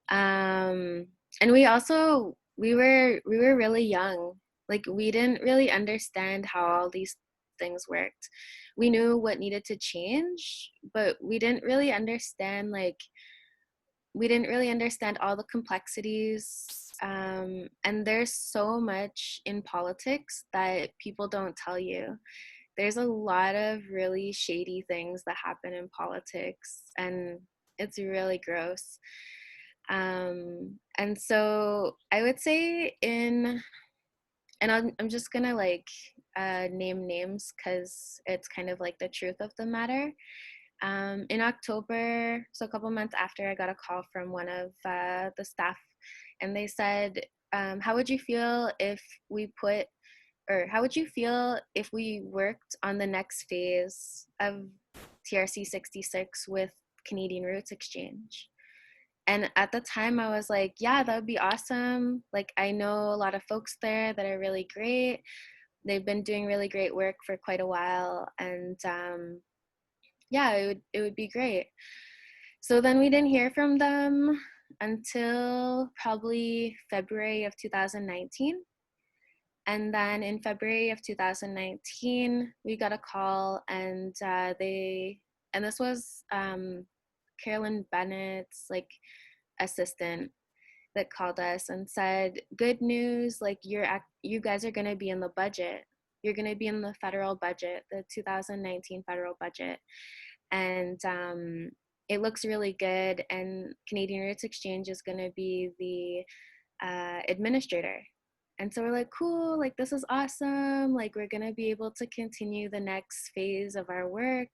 And we were really young. Like, we didn't really understand how all these things worked. We knew what needed to change, but we didn't really understand all the complexities. And there's so much in politics that people don't tell you. There's a lot of really shady things that happen in politics, and it's really gross. And so I would say I'm just gonna name names because it's kind of like the truth of the matter. In October, so a couple months after, I got a call from one of the staff, and they said, how would you feel if we worked on the next phase of TRC 66 with Canadian Roots Exchange? And at the time I was like, yeah, that would be awesome. Like, I know a lot of folks there that are really great. They've been doing really great work for quite a while. And yeah, it would be great. So then we didn't hear from them until probably February of 2019. And then in February of 2019, we got a call, and this was Carolyn Bennett's assistant that called us and said, good news, like, you guys are going to be in the budget. You're going to be in the federal budget, the 2019 federal budget. And it looks really good. And Canadian Roots Exchange is going to be the administrator. And so we're like, cool, like, this is awesome. Like, we're going to be able to continue the next phase of our work.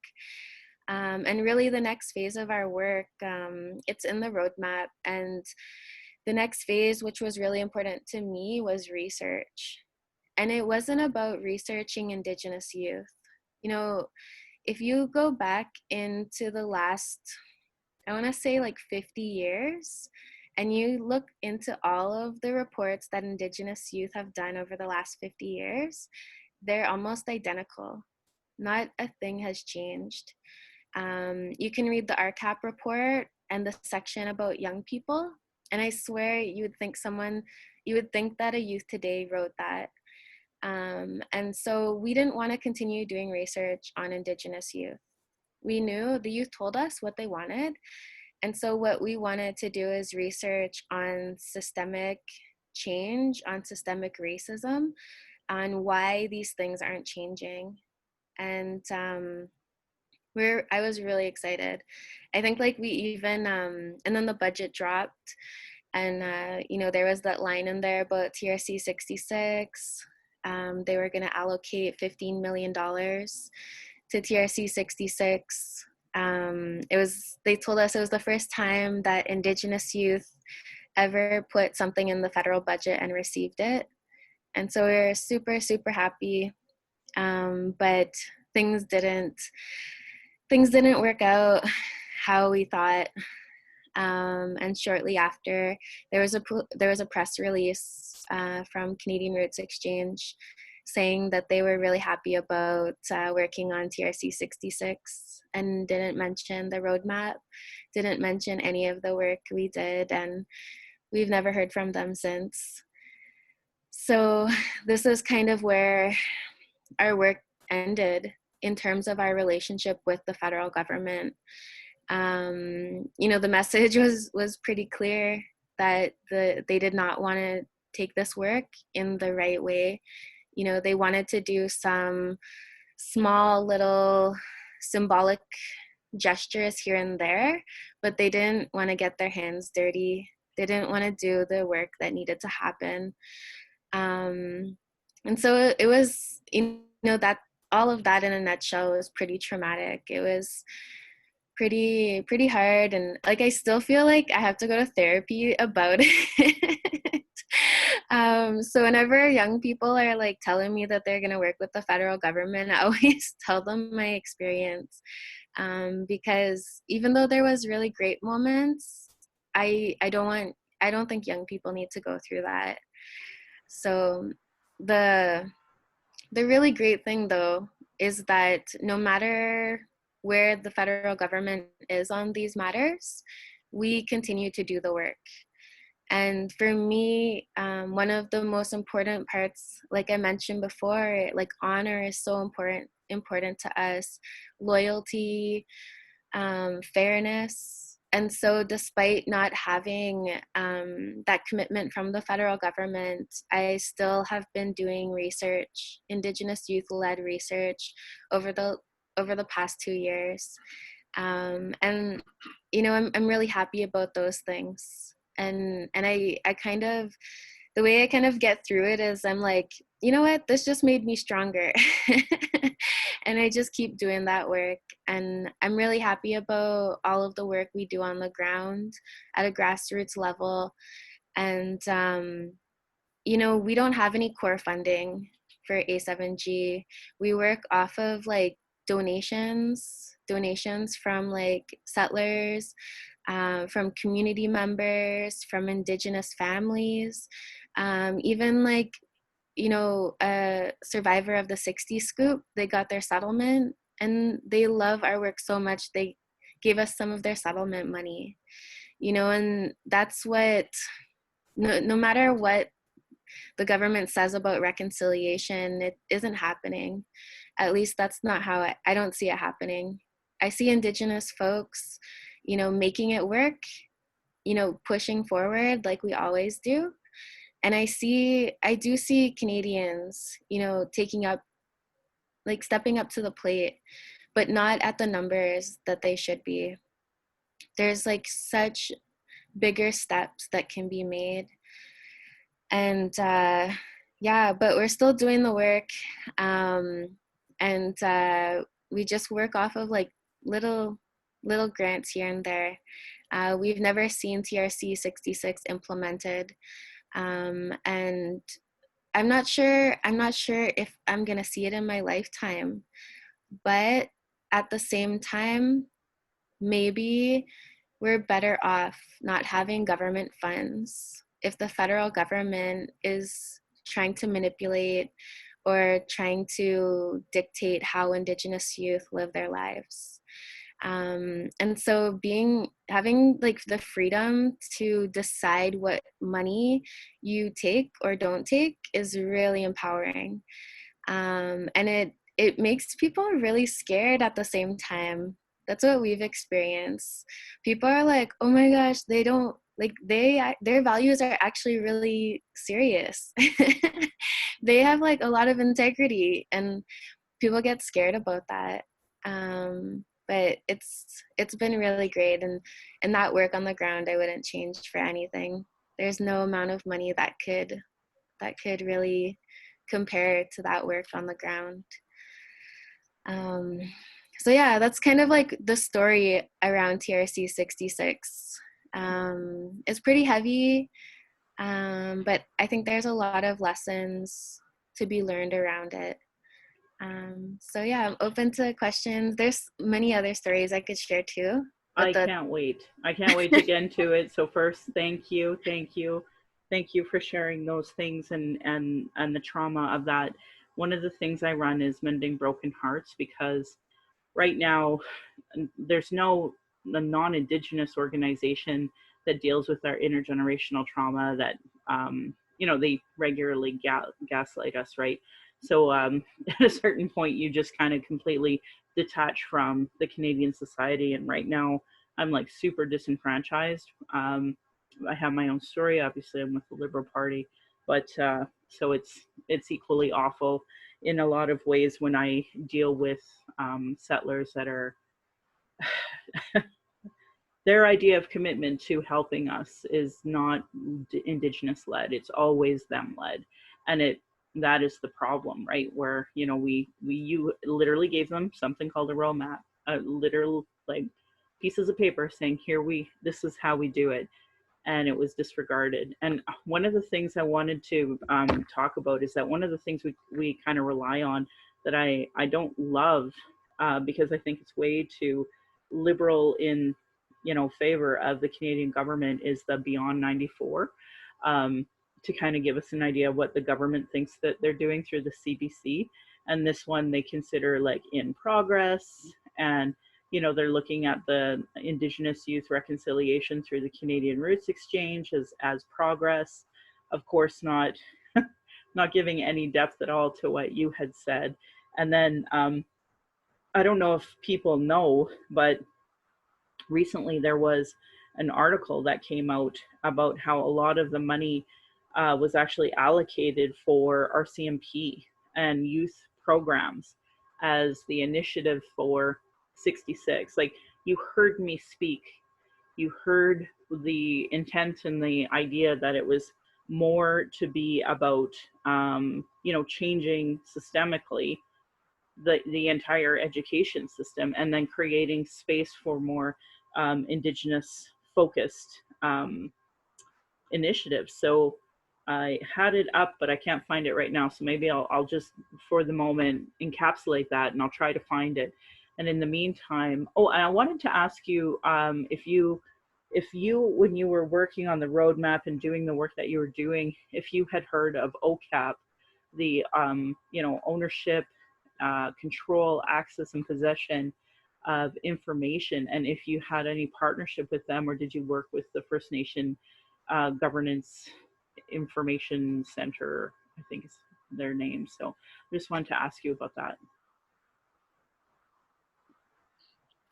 And really the next phase of our work, it's in the roadmap. And the next phase, which was really important to me, was research. And it wasn't about researching Indigenous youth. You know, if you go back into the last, I want to say 50 years, and you look into all of the reports that Indigenous youth have done over the last 50 years, they're almost identical. Not a thing has changed. You can read the RCAP report and the section about young people, and I swear you would think that a youth today wrote that. And so we didn't want to continue doing research on Indigenous youth. We knew the youth told us what they wanted. And so what we wanted to do is research on systemic change, on systemic racism, on why these things aren't changing. And I was really excited. I think like we even, and then the budget dropped, and you know, there was that line in there about TRC 66. They were gonna allocate $15 million to TRC 66. They told us it was the first time that Indigenous youth ever put something in the federal budget and received it. And so we were super, super happy. But things didn't work out how we thought. And shortly after, there was a press release from Canadian Roots Exchange saying that they were really happy about working on TRC 66, and didn't mention the roadmap, didn't mention any of the work we did, and we've never heard from them since. So this is kind of where our work ended in terms of our relationship with the federal government. You know, the message was pretty clear that they did not want to take this work in the right way. You know, they wanted to do some small little symbolic gestures here and there, but they didn't want to get their hands dirty. They didn't want to do the work that needed to happen. And so it was, you know, that all of that in a nutshell was pretty traumatic. It was pretty hard, and like I still feel like I have to go to therapy about it. So whenever young people are like telling me that they're gonna work with the federal government, I always tell them my experience, because even though there was really great moments, I don't think young people need to go through that. So the really great thing though is that no matter where the federal government is on these matters, we continue to do the work. And for me, one of the most important parts, like I mentioned before, like honor is so important to us, loyalty, fairness. And so despite not having that commitment from the federal government, I still have been doing research, Indigenous youth-led research over the past 2 years. And, you know, I'm really happy about those things. And I kind of, the way I kind of get through it is I'm like, you know what, this just made me stronger. And I just keep doing that work. And I'm really happy about all of the work we do on the ground at a grassroots level. And, you know, we don't have any core funding for A7G. We work off of like donations from like settlers, from community members, from Indigenous families, even like, you know, a survivor of the 60s scoop, they got their settlement and they love our work so much, they gave us some of their settlement money, you know. And that's what, no matter what the government says about reconciliation, it isn't happening. At least that's not how I don't see it happening. I see Indigenous folks, you know, making it work, you know, pushing forward like we always do. And I do see Canadians, you know, stepping up to the plate, but not at the numbers that they should be. There's like such bigger steps that can be made. And yeah, but we're still doing the work. And we just work off of like little grants here and there. We've never seen TRC 66 implemented. And I'm not sure if I'm gonna see it in my lifetime, but at the same time, maybe we're better off not having government funds if the federal government is trying to manipulate or trying to dictate how Indigenous youth live their lives. And so having like the freedom to decide what money you take or don't take is really empowering. And it makes people really scared at the same time. That's what we've experienced. People are like, oh my gosh, they don't like their values are actually really serious. They have like a lot of integrity, and people get scared about that. But it's been really great, and that work on the ground I wouldn't change for anything. There's no amount of money that could really compare to that work on the ground. So yeah, that's kind of like the story around TRC 66. It's pretty heavy, but I think there's a lot of lessons to be learned around it. So yeah, I'm open to questions. There's many other stories I could share too. I can't wait. I can't wait to get into it. So first, thank you for sharing those things and the trauma of that. One of the things I run is Mending Broken Hearts, because right now there's no non-Indigenous organization that deals with our intergenerational trauma that they regularly gaslight us, right? So at a certain point you just kind of completely detach from the Canadian society, and right now I'm like super disenfranchised. I have my own story. Obviously I'm with the Liberal Party, but so it's equally awful in a lot of ways when I deal with settlers that are their idea of commitment to helping us is not Indigenous led. It's always them led, and that is the problem, right? Where you literally gave them something called a roadmap, a literal like pieces of paper saying this is how we do it, and it was disregarded. And one of the things I wanted to talk about is that one of the things we kind of rely on that I don't love, because I think it's way too liberal in favor of the Canadian government, is the Beyond 94, to kind of give us an idea of what the government thinks that they're doing through the CBC. And this one they consider like in progress, and they're looking at the Indigenous youth reconciliation through the Canadian Roots Exchange as progress. Of course, not giving any depth at all to what you had said. And then I don't know if people know, but recently there was an article that came out about how a lot of the money was actually allocated for RCMP and youth programs as the initiative for 66. Like, you heard me speak. You heard the intent and the idea that it was more to be about, changing systemically the entire education system, and then creating space for more Indigenous focused initiatives. So I had it up, but I can't find it right now. So maybe I'll just, for the moment, encapsulate that, and I'll try to find it. And in the meantime, and I wanted to ask you if you, when you were working on the roadmap and doing the work that you were doing, if you had heard of OCAP, the ownership, control, access, and possession of information, and if you had any partnership with them, or did you work with the First Nation Governance Information Center, I think is their name. So I just wanted to ask you about that.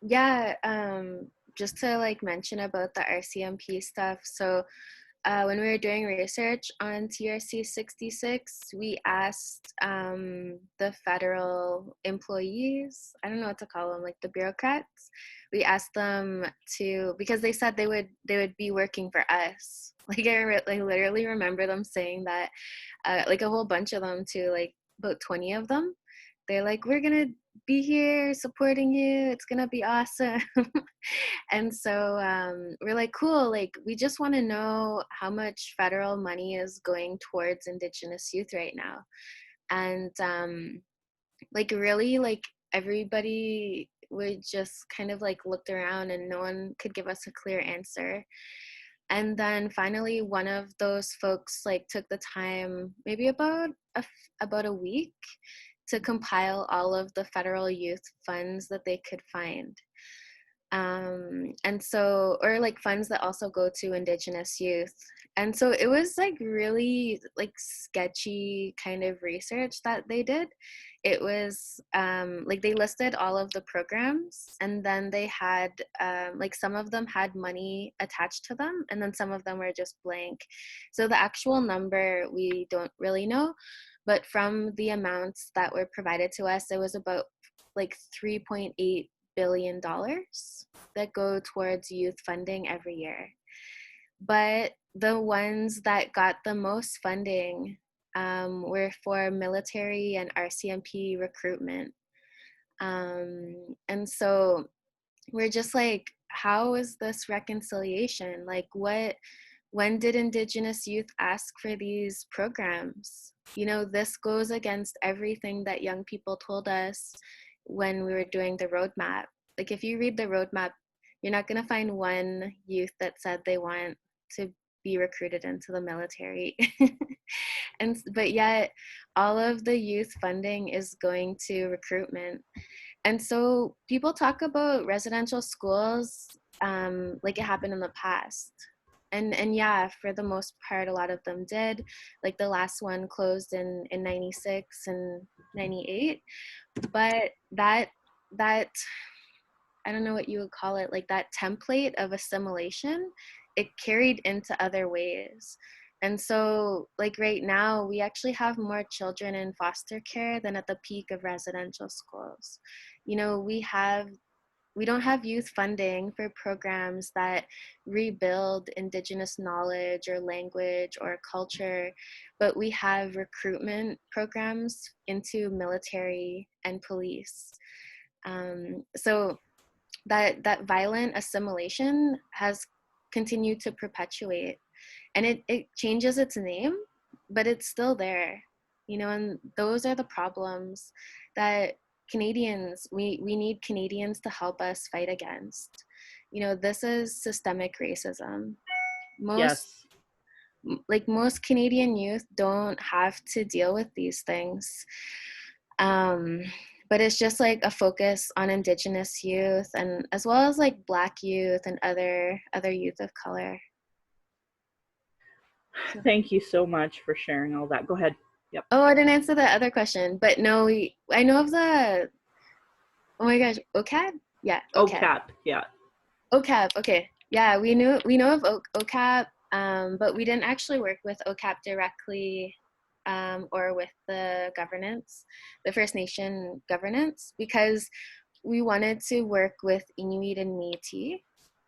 Yeah, just to like mention about the RCMP stuff. So when we were doing research on TRC 66, we asked the federal employees, I don't know what to call them, like the bureaucrats, we asked them to, because they said they would be working for us. Like I literally remember them saying that, like a whole bunch of them too, like about 20 of them. They're like, we're gonna be here supporting you, it's gonna be awesome. And so we're like, cool, like we just want to know how much federal money is going towards Indigenous youth right now. And like really, like everybody would just kind of like looked around and no one could give us a clear answer. And then finally one of those folks like took the time, maybe about a week, to compile all of the federal youth funds that they could find. And so, or like funds that also go to Indigenous youth. And so it was like really like sketchy kind of research that they did. It was like they listed all of the programs, and then they had like some of them had money attached to them, and then some of them were just blank. So the actual number we don't really know, but from the amounts that were provided to us, it was about like $3.8 billion that go towards youth funding every year. But the ones that got the most funding were for military and RCMP recruitment. And so we're just like, how is this reconciliation? Like, when did Indigenous youth ask for these programs? You know, this goes against everything that young people told us when we were doing the roadmap. Like, if you read the roadmap, you're not going to find one youth that said they want to be recruited into the military. But yet all of the youth funding is going to recruitment. And so people talk about residential schools like it happened in the past. And yeah, for the most part, a lot of them did. Like the last one closed in 96 and 98. But that I don't know what you would call it, like that template of assimilation, it carried into other ways. And so like right now, we actually have more children in foster care than at the peak of residential schools. You know, we don't have youth funding for programs that rebuild Indigenous knowledge or language or culture, but we have recruitment programs into military and police. So that violent assimilation has continued to perpetuate, and it changes its name, but it's still there, you know. And those are the problems that Canadians, we need Canadians to help us fight against. You know, this is systemic racism. Yes. Most Canadian youth don't have to deal with these things. But it's just like a focus on Indigenous youth, and as well as like Black youth and other youth of color. Thank you so much for sharing all that. Go ahead. Yep. Oh, I didn't answer the other question, but no, I know of the, oh my gosh, OCAD? Yeah, OCAD. OCAP, yeah. OCAP, okay. Yeah, we know of OCAP, but we didn't actually work with OCAP directly or with the governance, the First Nation governance, because we wanted to work with Inuit and Métis.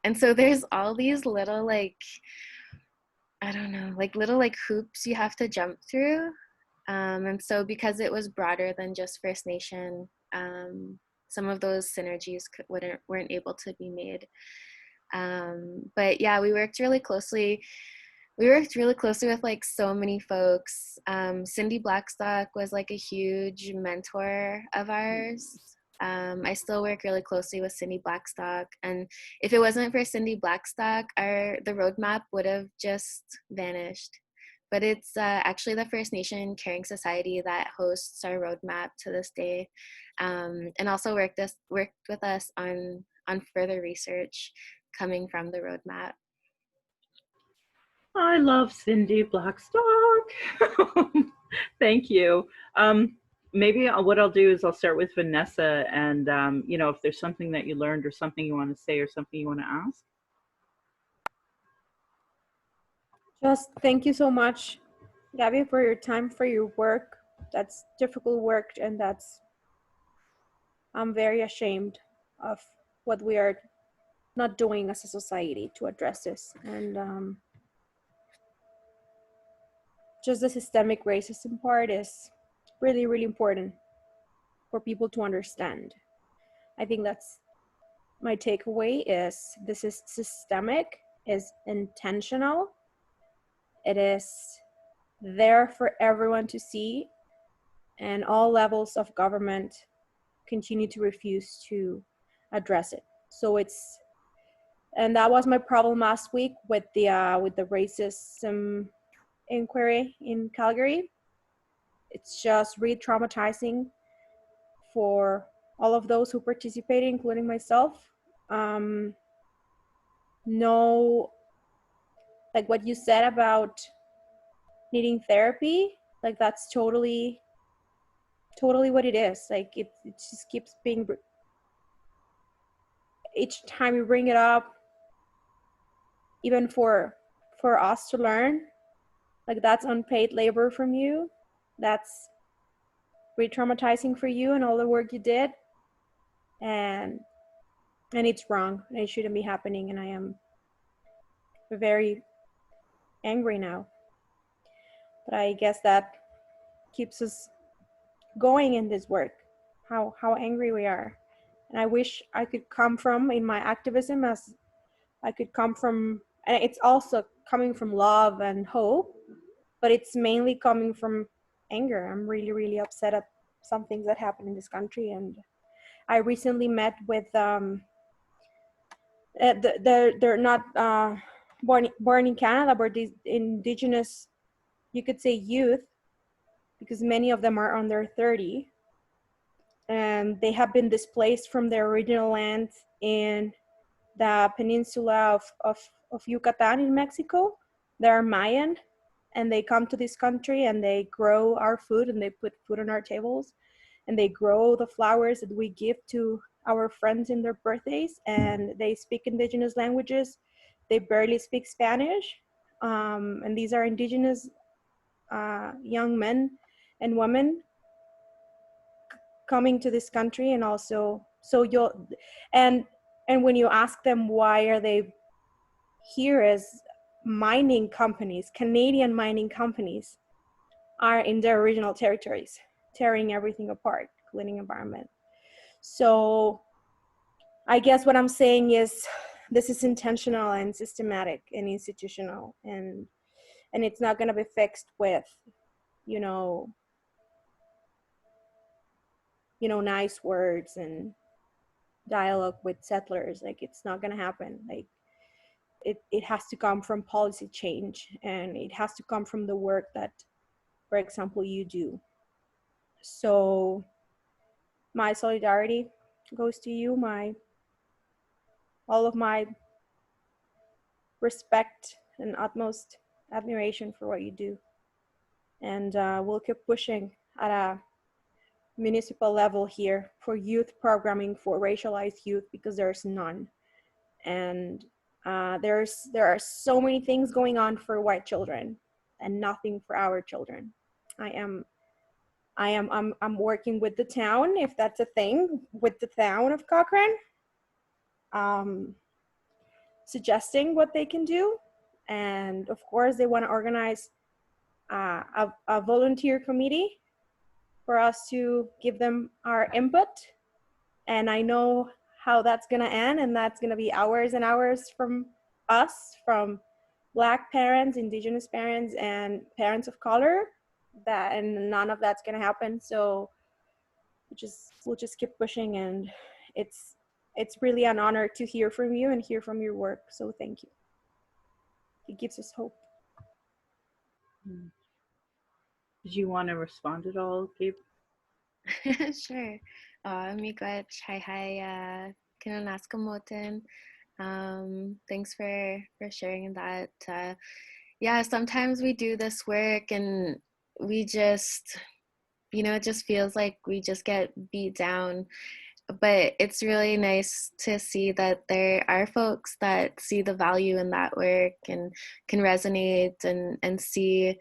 And so there's all these little like, I don't know, like little like hoops you have to jump through. And so because it was broader than just First Nation, some of those synergies weren't able to be made. But yeah, we worked really closely with like so many folks. Cindy Blackstock was like a huge mentor of ours. I still work really closely with Cindy Blackstock, and if it wasn't for Cindy Blackstock, the roadmap would have just vanished. But it's actually the First Nation Caring Society that hosts our roadmap to this day, and also worked with us on further research coming from the roadmap. I love Cindy Blackstock. Thank you. Maybe what I'll do is I'll start with Vanessa, and you know, if there's something that you learned or something you want to say or something you want to ask. Just thank you so much, Gabby, for your time, for your work. That's difficult work, and I'm very ashamed of what we are not doing as a society to address this. And just the systemic racism part is really, really important for people to understand. I think that's my takeaway is this is systemic, is intentional. It is there for everyone to see, and all levels of government continue to refuse to address it. So and that was my problem last week with the racism inquiry in Calgary. It's just re-traumatizing for all of those who participated, including myself. know, like what you said about needing therapy, like that's totally what it is. Like it just keeps being, each time you bring it up, even for us to learn, like that's unpaid labor from you. That's re-traumatizing for you and all the work you did, and it's wrong and it shouldn't be happening. And I am very angry now, but I guess that keeps us going in this work, how angry we are. And I wish I could come from, in my activism, as I could come from, and it's also coming from love and hope, but it's mainly coming from anger. I'm really, really upset at some things that happen in this country. And I recently met with, they're not born in Canada, but these Indigenous, you could say youth, because many of them are under 30, and they have been displaced from their original land in the peninsula of Yucatan in Mexico. They're Mayan, and they come to this country and they grow our food and they put food on our tables, and they grow the flowers that we give to our friends in their birthdays, and they speak Indigenous languages. They barely speak Spanish, and these are Indigenous young men and women coming to this country. And also, so you'll, and when you ask them why are they here, as mining companies, Canadian mining companies, are in their original territories, tearing everything apart, cleaning environment. So I guess what I'm saying is this is intentional and systematic and institutional, and it's not going to be fixed with, you know, nice words and dialogue with settlers. Like, it's not going to happen. Like, it has to come from policy change, and it has to come from the work that, for example, you do. So my solidarity goes to you, all of my respect and utmost admiration for what you do. And we'll keep pushing at a municipal level here for youth programming for racialized youth, because there's none. And there are so many things going on for white children and nothing for our children. I'm working with the town, if that's a thing, with the town of Cochrane, suggesting what they can do. And of course, they want to organize a volunteer committee for us to give them our input. And I know how that's going to end, and that's going to be hours and hours from us, from Black parents, Indigenous parents, and parents of color, and none of that's going to happen. So we'll just keep pushing, and it's really an honor to hear from you and hear from your work. So thank you. It gives us hope. Did you want to respond at all, Gabe? Sure. Miigwech, hi, Kinanaskamotin. Thanks for sharing that. Yeah, sometimes we do this work and we just, it just feels like we just get beat down. But it's really nice to see that there are folks that see the value in that work and can resonate and see,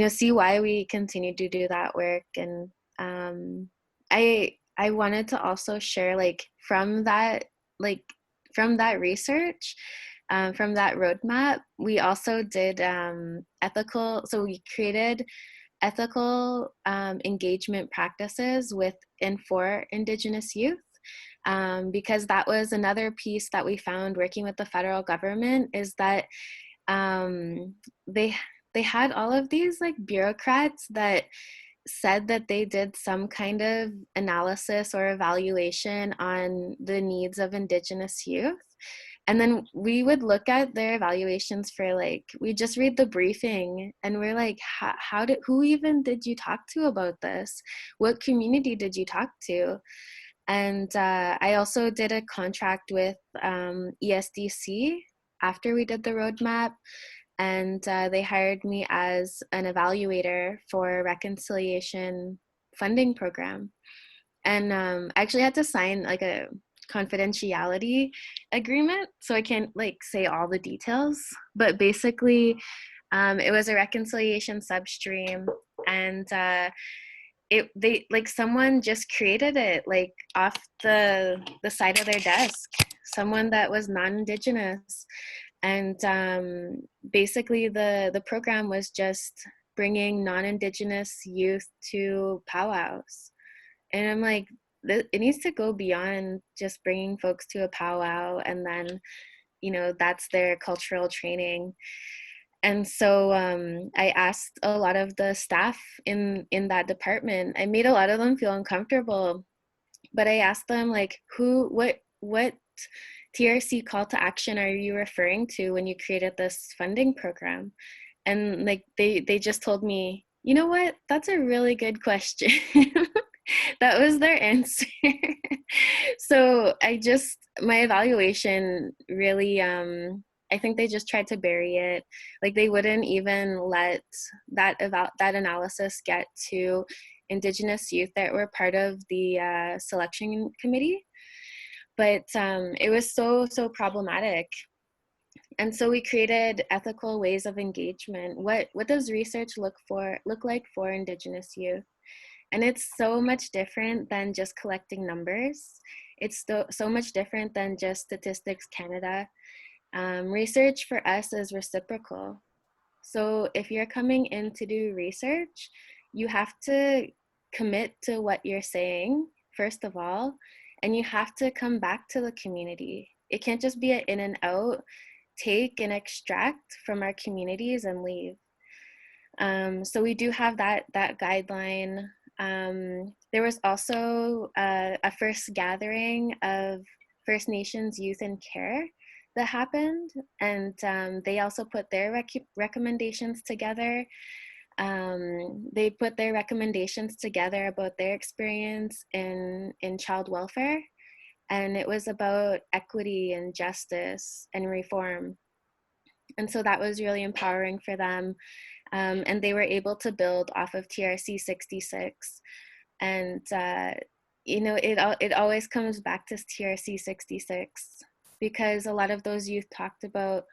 see why we continue to do that work. And I wanted to also share, from that research, from that roadmap, we also did so we created ethical engagement practices for Indigenous youth, because that was another piece that we found working with the federal government, is that they had all of these bureaucrats that said that they did some kind of analysis or evaluation on the needs of Indigenous youth. And then we would look at their evaluations for we just read the briefing and we're like, who even did you talk to about this? What community did you talk to? And I also did a contract with ESDC after we did the roadmap, and they hired me as an evaluator for reconciliation funding program. And I actually had to sign like a confidentiality agreement, so I can't like say all the details, but basically it was a reconciliation substream, and they like someone just created it like off the side of their desk, someone that was non-Indigenous. And basically the program was just bringing non-Indigenous youth to powwows. And I'm like, it needs to go beyond just bringing folks to a powwow and then, you know, that's their cultural training. And so I asked a lot of the staff in that department. I made a lot of them feel uncomfortable, but I asked them like, what TRC call to action are you referring to when you created this funding program? And like they just told me, you know what, that's a really good question. That was their answer. So my evaluation really I think they just tried to bury it. Like they wouldn't even let that analysis get to Indigenous youth that were part of the selection committee. But it was so problematic. And so we created ethical ways of engagement. What does research look like for Indigenous youth? And it's so much different than just collecting numbers. It's so much different than just Statistics Canada. Research for us is reciprocal. So if you're coming in to do research, you have to commit to what you're saying, first of all, and you have to come back to the community. It can't just be an in and out, take and extract from our communities and leave. So we do have that guideline. There was also a first gathering of First Nations youth in care that happened, and they also put their recommendations together. They put their recommendations together about their experience in child welfare, and it was about equity and justice and reform. And so that was really empowering for them. And they were able to build off of TRC 66. And, you know, it always comes back to TRC 66, because a lot of those youth talked about,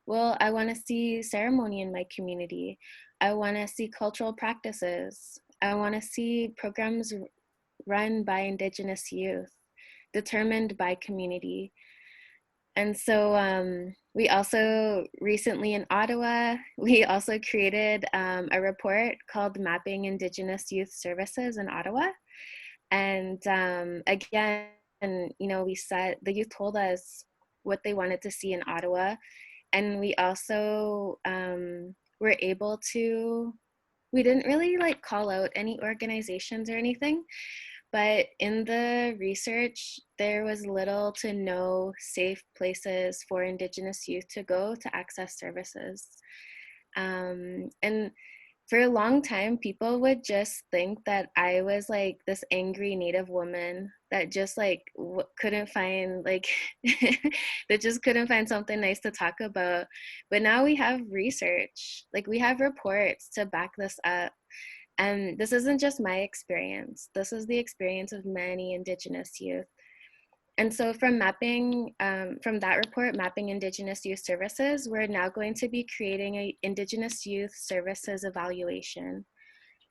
well, I want to see ceremony in my community. I want to see cultural practices. I want to see programs run by Indigenous youth, determined by community. And so we also recently in Ottawa, we also created a report called Mapping Indigenous Youth Services in Ottawa. And again, you know, the youth told us what they wanted to see in Ottawa. And we also were able to, we didn't really like call out any organizations or anything, but in the research, there was little to no safe places for Indigenous youth to go to access services. And for a long time, people would just think that I was like this angry Native woman that just like couldn't find like, that just couldn't find something nice to talk about. But now we have research, like we have reports to back this up. And this isn't just my experience. This is the experience of many Indigenous youth. And so from mapping, from that report, Mapping Indigenous Youth Services, we're now going to be creating an Indigenous Youth Services evaluation.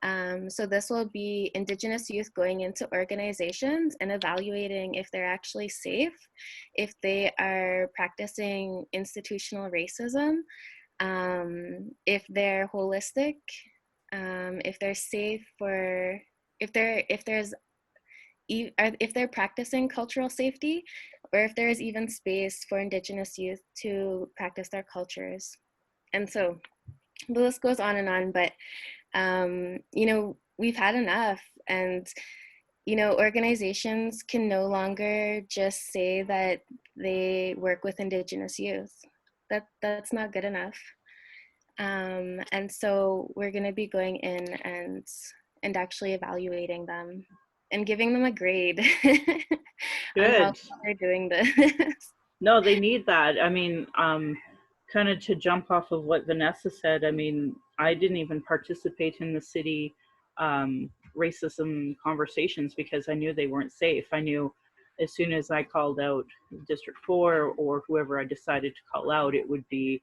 So this will be Indigenous youth going into organizations and evaluating if they're actually safe, if they are practicing institutional racism, if they're holistic, if they're safe for, if they're practicing cultural safety, or if there is even space for Indigenous youth to practice their cultures. And so the list goes on and on, but you know, we've had enough. And you know, organizations can no longer just say that they work with Indigenous youth. That's not good enough. And so we're going to be going in and actually evaluating them and giving them a grade on how Good. they're doing this. No, they need that. I mean, kind of to jump off of what Vanessa said, I mean, I didn't even participate in the city racism conversations because I knew they weren't safe. I knew as soon as I called out District 4 or whoever I decided to call out, it would be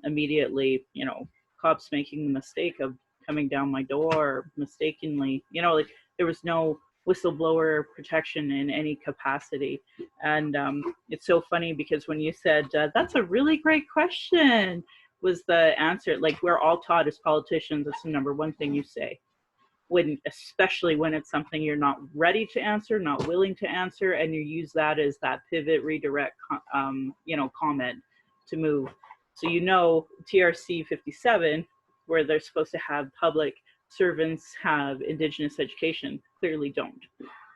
immediately, you know, cops making the mistake of coming down my door mistakenly. You know, like there was no whistleblower protection in any capacity. And it's so funny because when you said, that's a really great question, was the answer. Like we're all taught as politicians, it's the number one thing you say. When, especially when it's something you're not ready to answer, not willing to answer, and you use that as that pivot, redirect, you know, comment to move. So you know, TRC 57, where they're supposed to have public servants have Indigenous education, clearly don't.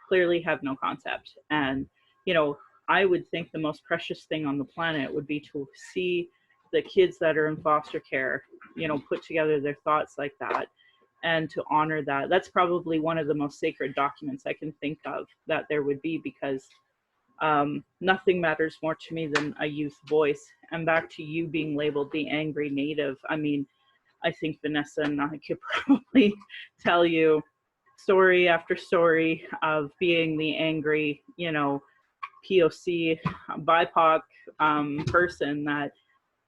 Clearly have no concept. And you know, I would think the most precious thing on the planet would be to see the kids that are in foster care, you know, put together their thoughts like that, and to honor that. That's probably one of the most sacred documents I can think of that there would be, because nothing matters more to me than a youth voice. And back to you being labeled the angry native, I mean, I think Vanessa and I could probably tell you story after story of being the angry, you know, POC, BIPOC person that,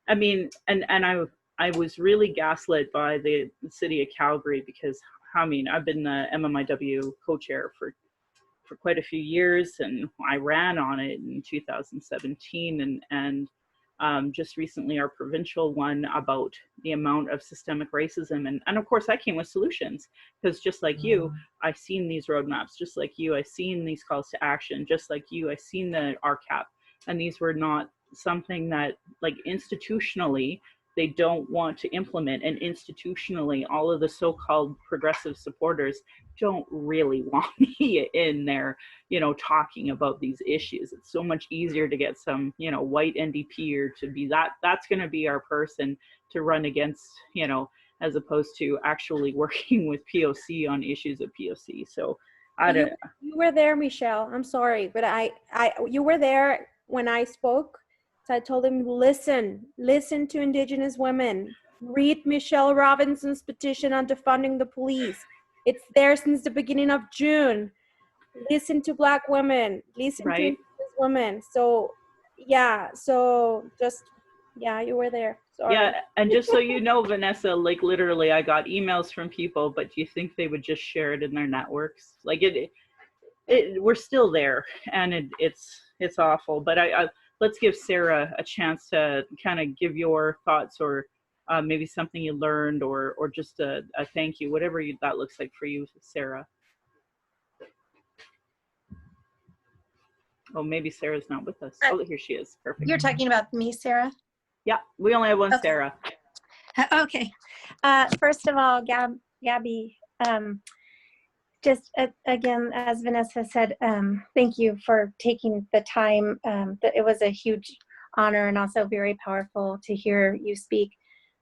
I mean, and I was really gaslit by the city of Calgary because, I mean, I've been the MMIW co-chair for quite a few years, and I ran on it in 2017, and just recently our provincial one about the amount of systemic racism. And of course I came with solutions, because just like you, I've seen these roadmaps, just like you, I've seen these calls to action, just like you, I've seen the RCAP, and these were not something that, like, institutionally they don't want to implement, and institutionally all of the so-called progressive supporters don't really want me in there, you know, talking about these issues. It's so much easier to get some, you know, white NDPer to be that's going to be our person to run against, you know, as opposed to actually working with POC on issues of POC. So I don't. You were there, Michelle. I'm sorry, but you were there when I spoke. So I told him, listen to Indigenous women. Read Michelle Robinson's petition on defunding the police. It's there since the beginning of June. Listen to Black women. Listen to Indigenous women. So, yeah. So just, yeah, you were there. Sorry. Yeah, and just so you know, Vanessa, like literally I got emails from people, but do you think they would just share it in their networks? Like we're still there, and it's awful. But I let's give Sarah a chance to kind of give your thoughts, or maybe something you learned, or just a thank you, whatever that looks like for you, Sarah. Oh, maybe Sarah's not with us. Oh, here she is. Perfect. You're talking about me, Sarah? Yeah, we only have one Okay. Sarah. Okay. First of all, Gabby, just again, as Vanessa said, thank you for taking the time. It was a huge honor and also very powerful to hear you speak.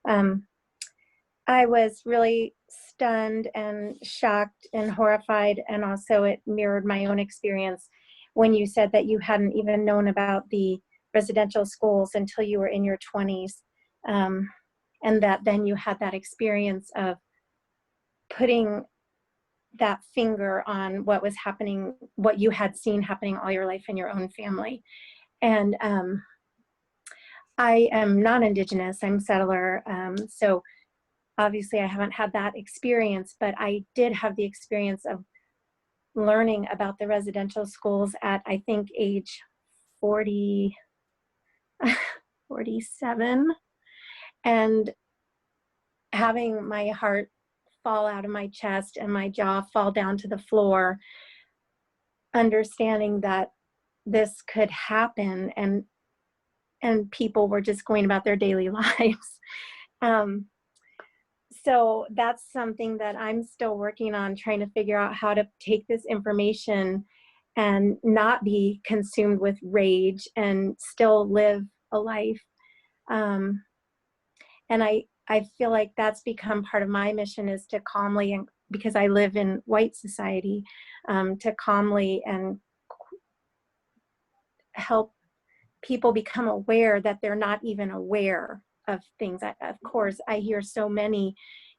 I was really stunned and shocked and horrified, and also it mirrored my own experience when you said that you hadn't even known about the residential schools until you were in your 20s, and that then you had that experience of putting that finger on what was happening, what you had seen happening all your life in your own family. And I am non-Indigenous, I'm settler, so obviously I haven't had that experience, but I did have the experience of learning about the residential schools at, I think, age 47, and having my heart fall out of my chest and my jaw fall down to the floor, understanding that this could happen, and people were just going about their daily lives. So that's something that I'm still working on, trying to figure out how to take this information and not be consumed with rage and still live a life. And I feel like that's become part of my mission, is to calmly because I live in white society, to calmly and help people become aware that they're not even aware of things. Of course, I hear so many,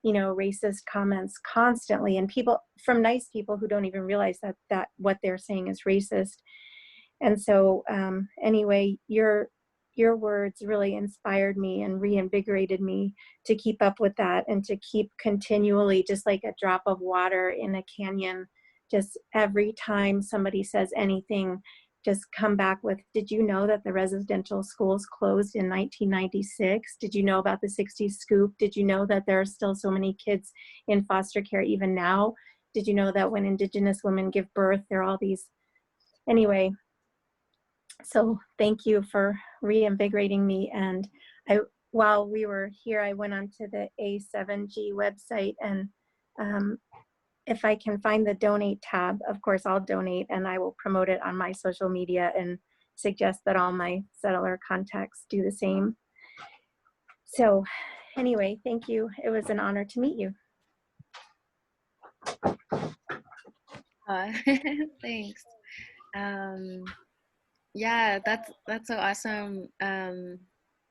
racist comments constantly, and people from nice people who don't even realize that what they're saying is racist. And so anyway, your words really inspired me and reinvigorated me to keep up with that and to keep continually, just like a drop of water in a canyon, just every time somebody says anything, just come back with, did you know that the residential schools closed in 1996? Did you know about the 60s scoop? Did you know that there are still so many kids in foster care even now? Did you know that when Indigenous women give birth, there are all these, anyway. So thank you for reinvigorating me. And while we were here, I went onto the A7G website, and if I can find the donate tab, of course I'll donate, and I will promote it on my social media and suggest that all my settler contacts do the same. So anyway, thank you. It was an honor to meet you. Thanks. Yeah, that's so awesome.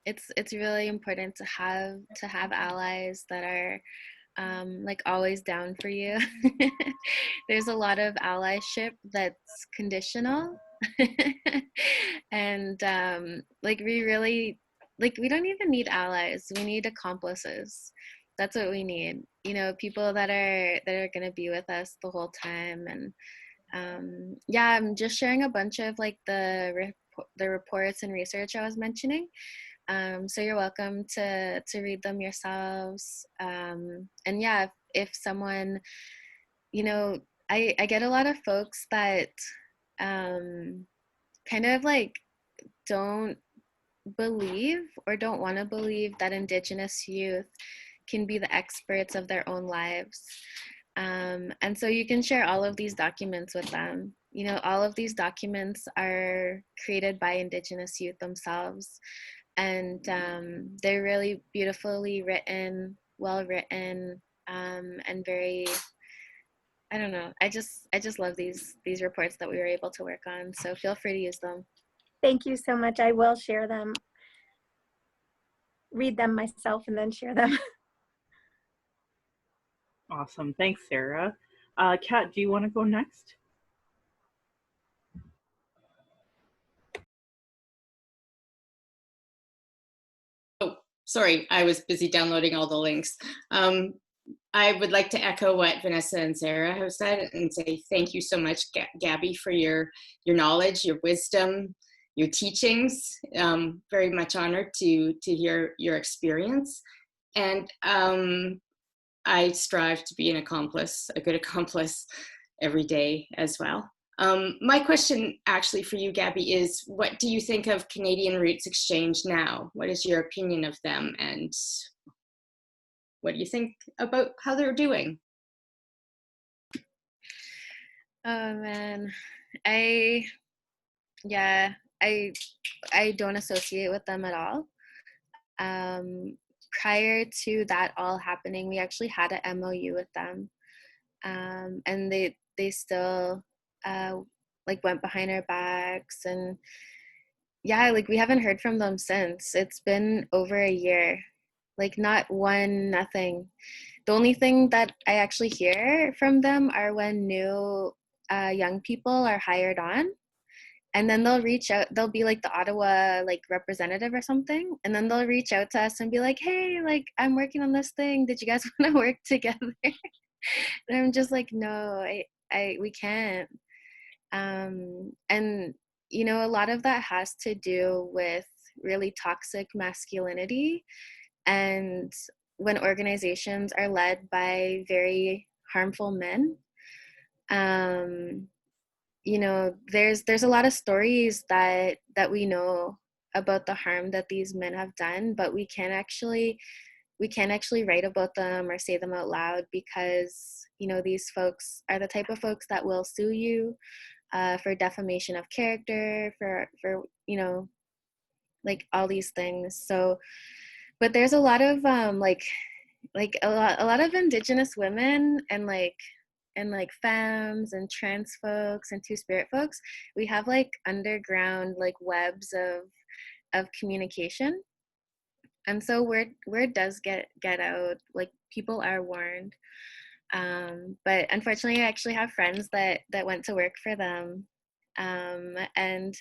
It's really important to have allies that are like always down for you. There's a lot of allyship that's conditional. And like we really, like we don't even need allies, we need accomplices. That's what we need, people that are going to be with us the whole time. And yeah, I'm just sharing a bunch of like the reports and research I was mentioning. So you're welcome to read them yourselves. And yeah, if someone, I get a lot of folks that kind of like don't believe or don't want to believe that Indigenous youth can be the experts of their own lives. And so you can share all of these documents with them. All of these documents are created by Indigenous youth themselves. And they're really beautifully written, well written, and very, I don't know. I just love these reports that we were able to work on. So feel free to use them. Thank you so much. I will share them, read them myself, and then share them. Awesome. Thanks, Sarah. Kat, do you want to go next? Oh, sorry, I was busy downloading all the links. I would like to echo what Vanessa and Sarah have said and say thank you so much, Gabby, for your knowledge, your wisdom, your teachings. Very much honored to hear your experience. And I strive to be a good accomplice every day as well. My question actually for you, Gabby, is what do you think of Canadian Roots Exchange now? What is your opinion of them, and what do you think about how they're doing? Oh man, I don't associate with them at all. Prior to that all happening, we actually had an MOU with them, and they still like went behind our backs, and yeah, like we haven't heard from them since. It's been over a year, like nothing. The only thing that I actually hear from them are when new young people are hired on, and then they'll reach out. They'll be like the Ottawa like representative or something, and then they'll reach out to us and be like, hey, like I'm working on this thing, did you guys want to work together? And I'm just like, no, we can't. And a lot of that has to do with really toxic masculinity, and when organizations are led by very harmful men. There's a lot of stories that we know about the harm that these men have done, but we can't actually write about them or say them out loud because these folks are the type of folks that will sue you for defamation of character, for like all these things. So but there's a lot of like a lot of Indigenous women and like femmes and trans folks and two-spirit folks, we have like underground like webs of communication. And so word does get out, like people are warned. But unfortunately, I actually have friends that went to work for them. And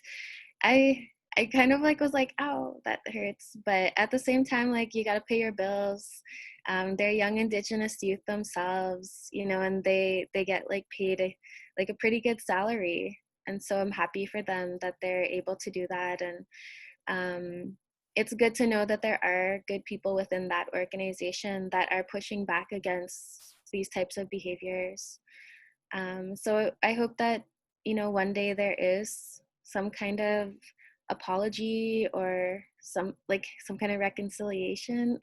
I kind of like was like, oh, that hurts. But at the same time, like you got to pay your bills. They're young Indigenous youth themselves, you know, and they get like paid like a pretty good salary. And so I'm happy for them that they're able to do that. And it's good to know that there are good people within that organization that are pushing back against these types of behaviors. So I hope that, you know, one day there is some kind of apology or some kind of reconciliation.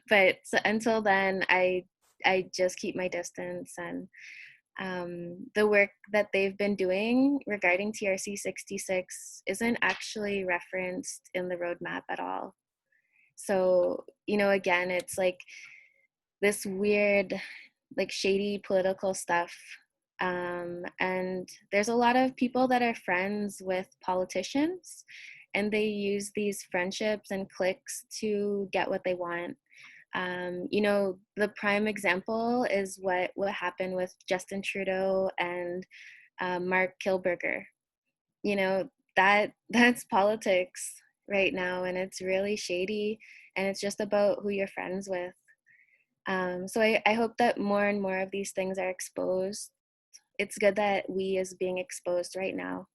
But so until then, I just keep my distance. And the work that they've been doing regarding TRC 66 isn't actually referenced in the roadmap at all. So, you know, again, it's like this weird, like shady political stuff. And there's a lot of people that are friends with politicians, and they use these friendships and cliques to get what they want. You know, the prime example is what happened with Justin Trudeau and Mark Kilberger. You know, that's politics right now, and it's really shady, and it's just about who you're friends with. So I hope that more and more of these things are exposed. It's good that we is being exposed right now.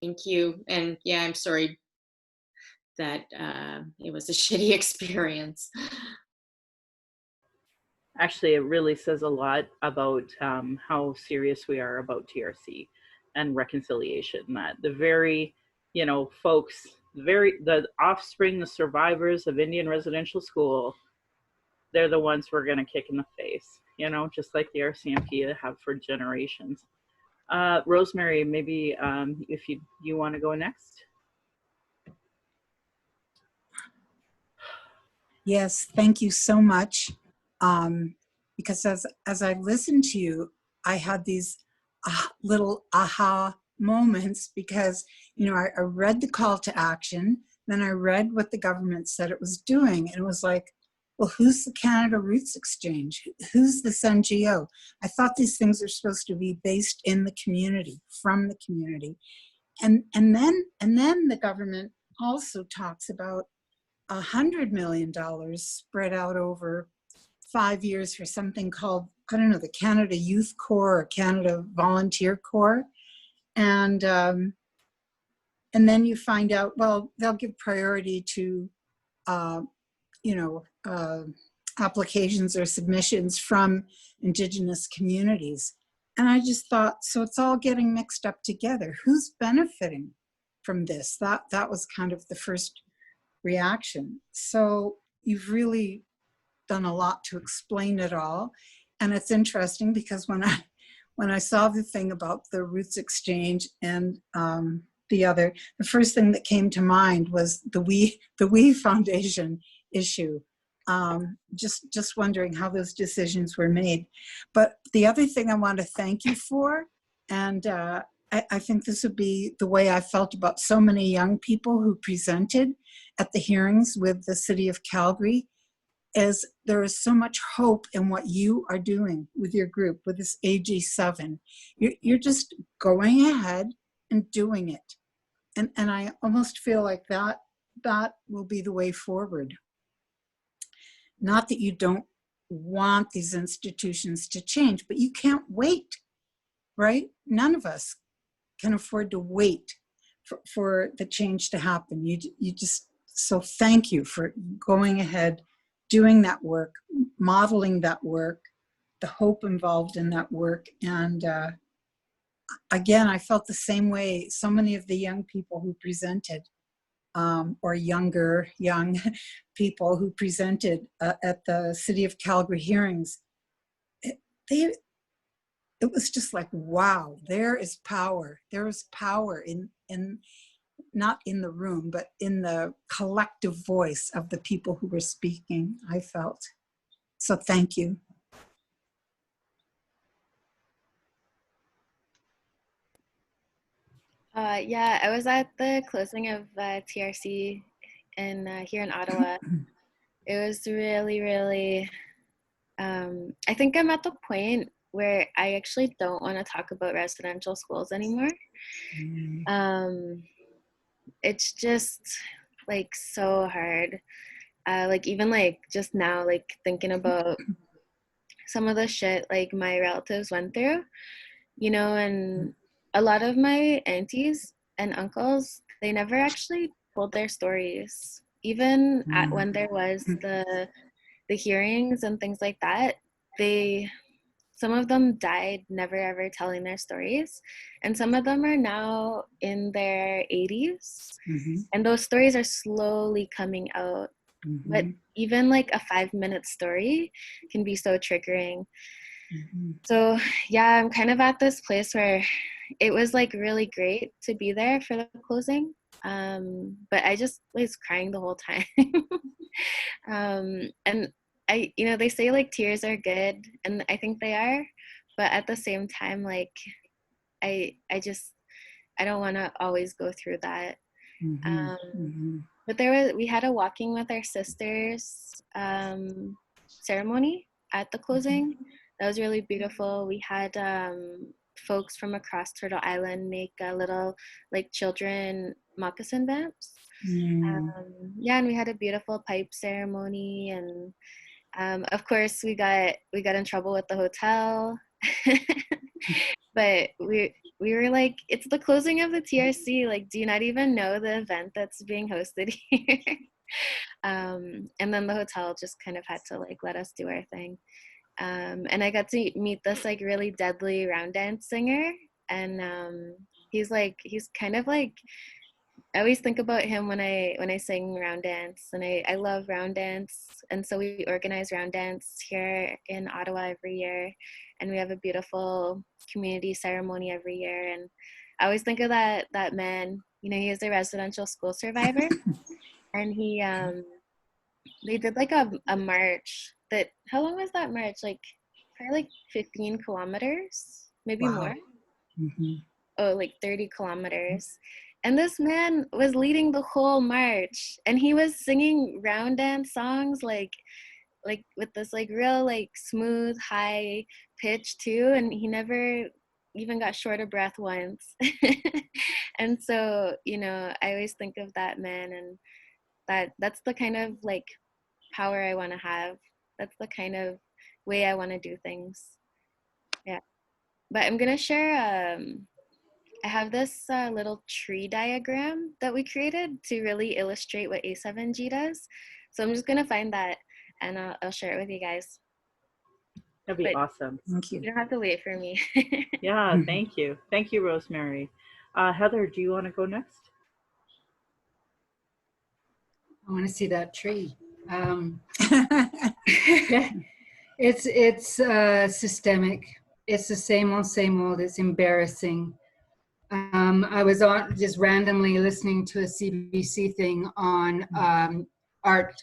Thank you. And yeah, I'm sorry that it was a shitty experience. Actually, it really says a lot about how serious we are about TRC and reconciliation. That the very, you know, folks, the offspring, the survivors of Indian residential school, they're the ones we're going to kick in the face, you know, just like the RCMP have for generations. Rosemary, maybe if you want to go next. Yes, thank you so much. Because as I listened to you, I had these little aha moments because, you know, I read the call to action, then I read what the government said it was doing, and it was like, well, who's the Canada Roots Exchange? Who's this NGO? I thought these things are supposed to be based in the community, from the community. And then the government also talks about $100 million spread out over 5 years for something called, I don't know, the Canada Youth Corps or Canada Volunteer Corps. And then you find out, well, they'll give priority to, you know, applications or submissions from Indigenous communities. And I just thought, so it's all getting mixed up together. Who's benefiting from this? That was kind of the first reaction. So you've really done a lot to explain it all. And it's interesting because when I saw the thing about the Roots Exchange and the first thing that came to mind was the We Foundation issue. Just wondering how those decisions were made. But the other thing I want to thank you for, and I think this would be the way I felt about so many young people who presented at the hearings with the City of Calgary, is there is so much hope in what you are doing with your group, with this AG7. You're just going ahead and doing it. And I almost feel like that will be the way forward. Not that you don't want these institutions to change, but you can't wait, right? None of us can afford to wait for the change to happen. You just, so thank you for going ahead, doing that work, modeling that work, the hope involved in that work. And again, I felt the same way so many of the young people who presented, or young people who presented at the City of Calgary hearings. It was just like, wow, there is power. There is power in not in the room, but in the collective voice of the people who were speaking, I felt. So thank you. Yeah, I was at the closing of TRC here in Ottawa. It was really, really, I think I'm at the point where I actually don't want to talk about residential schools anymore. It's just like so hard. Like even like just now, like thinking about some of the shit like my relatives went through, you know, and a lot of my aunties and uncles, they never actually told their stories. Even when there was the hearings and things like that, some of them died never ever telling their stories, and some of them are now in their 80s, and those stories are slowly coming out. But even like a 5-minute story can be so triggering. So yeah, I'm kind of at this place where it was like really great to be there for the closing, but I just was crying the whole time. And they say like tears are good, and I think they are, but at the same time, like I don't want to always go through that. But we had a walking with our sisters ceremony at the closing. That was really beautiful. We had folks from across Turtle Island make a little like children moccasin vamps. Yeah, and we had a beautiful pipe ceremony, and of course we got in trouble with the hotel. But we were like, it's the closing of the TRC, like, do you not even know the event that's being hosted here? And then the hotel just kind of had to like let us do our thing. And I got to meet this like really deadly round dance singer, and he's kind of like, I always think about him when I sing round dance, and I love round dance. And so we organize round dance here in Ottawa every year, and we have a beautiful community ceremony every year. And I always think of that man, you know, he is a residential school survivor, and they did like a march that, how long was that march? Like probably like 15 kilometers, maybe more. Oh, like 30 kilometers. And this man was leading the whole march, and he was singing round dance songs like with this like real like smooth high pitch too, and he never even got short of breath once. And so, you know, I always think of that man, and that's the kind of like power I want to have. That's the kind of way I want to do things. Yeah. But I'm gonna share I have this little tree diagram that we created to really illustrate what A7G does. So I'm just gonna find that, and I'll share it with you guys. That'd be awesome. Thank you. You don't have to wait for me. Yeah, thank you. Thank you, Rosemary. Heather, do you want to go next? I want to see that tree. It's systemic. It's the same old. It's embarrassing. I was just randomly listening to a CBC thing on art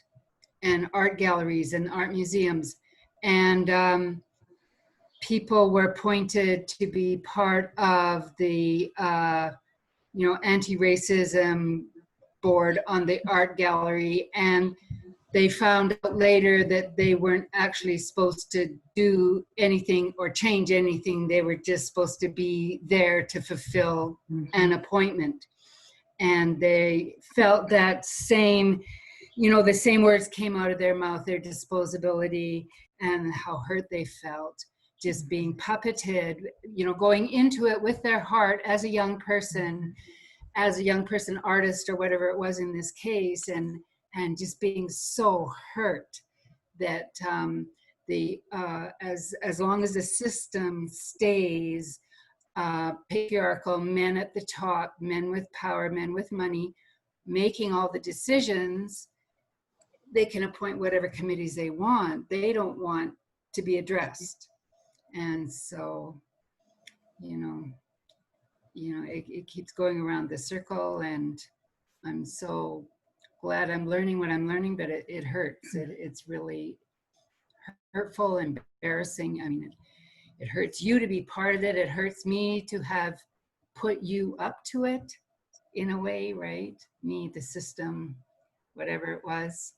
and art galleries and art museums, and people were pointed to be part of the anti-racism board on the art gallery, and they found out later that they weren't actually supposed to do anything or change anything. They were just supposed to be there to fulfill an appointment. And they felt that same, the same words came out of their mouth, their disposability, and how hurt they felt, just being puppeted, going into it with their heart as a young person artist or whatever it was in this case, and just being so hurt that as long as the system stays patriarchal, men at the top, men with power, men with money, making all the decisions, they can appoint whatever committees they want. They don't want to be addressed. And so, it keeps going around the circle, and I'm so glad I'm learning what I'm learning, but it hurts. It's really hurtful, embarrassing. I mean, it hurts you to be part of it. It hurts me to have put you up to it in a way, right? Me, the system, whatever it was.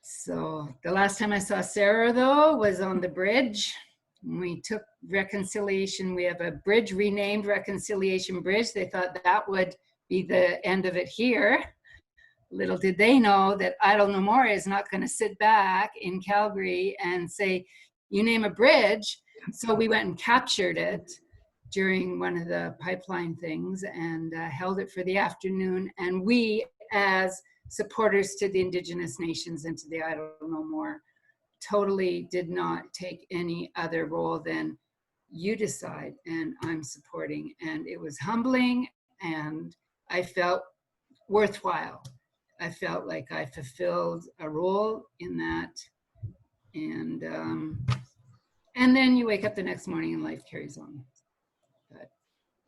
So the last time I saw Sarah, though, was on the bridge. We took reconciliation. We have a bridge renamed Reconciliation Bridge. They thought that would be the end of it here. Little did they know that Idle No More is not going to sit back in Calgary and say, you name a bridge. So we went and captured it during one of the pipeline things and held it for the afternoon. And we, as supporters to the Indigenous nations and to the Idle No More, totally did not take any other role than you decide and I'm supporting. And it was humbling and I felt worthwhile. I felt like I fulfilled a role in that. And then you wake up the next morning and life carries on. But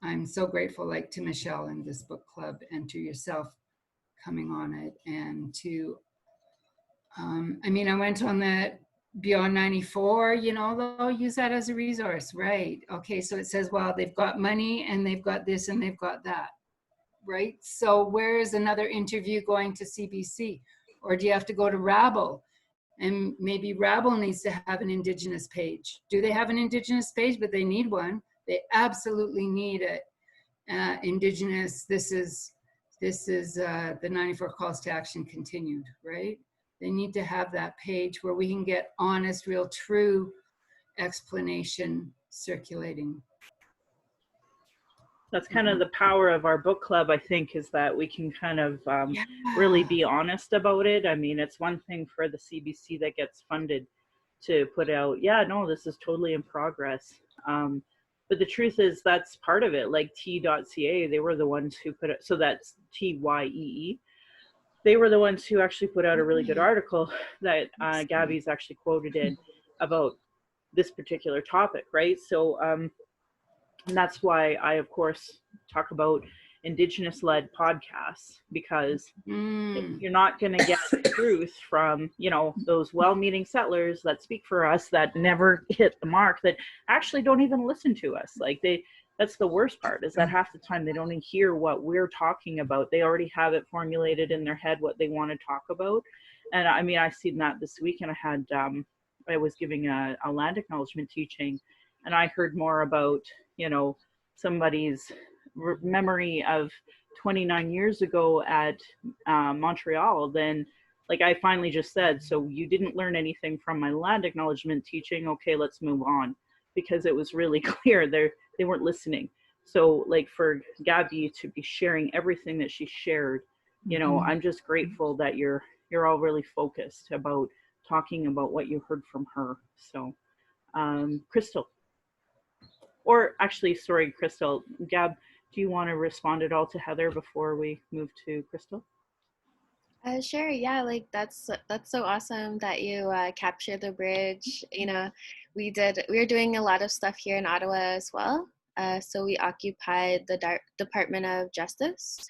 I'm so grateful, like to Michelle and this book club and to yourself coming on it and to, I mean, I went on the Beyond 94, you know, they'll use that as a resource, right? Okay, so it says, well, they've got money and they've got this and they've got that, right? So where is another interview going to CBC? Or do you have to go to Rabble? And maybe Rabble needs to have an Indigenous page. Do they have an Indigenous page? But they need one. They absolutely need it. Indigenous, this is the 94 calls to action continued, right? They need to have that page where we can get honest, real, true explanation circulating. That's kind of the power of our book club, I think, is that we can kind of really be honest about it. I mean, it's one thing for the CBC that gets funded to put out, yeah, no, this is totally in progress. But the truth is that's part of it. Like T.ca, they were the ones who put it, so that's TYEE. They were the ones who actually put out a really good article that Gabby's actually quoted in about this particular topic, right? So, and that's why I, of course, talk about Indigenous-led podcasts, because you're not going to get the truth from, you know, those well-meaning settlers that speak for us that never hit the mark, that actually don't even listen to us. Like that's the worst part, is that half the time they don't even hear what we're talking about. They already have it formulated in their head what they want to talk about. And I mean, I've seen that this week, and I had, I was giving a land acknowledgement teaching, and I heard more about, you know, somebody's memory of 29 years ago at Montreal than, like, I finally just said, so you didn't learn anything from my land acknowledgement teaching, okay, let's move on, because it was really clear they weren't listening. So, like, for Gabby to be sharing everything that she shared, you know, I'm just grateful that you're all really focused about talking about what you heard from her. So, Crystal, or actually, sorry, Crystal, Gab, do you want to respond at all to Heather before we move to Crystal? Sure, yeah, like that's so awesome that you captured the bridge. You know, we were doing a lot of stuff here in Ottawa as well. So we occupied the Department of Justice.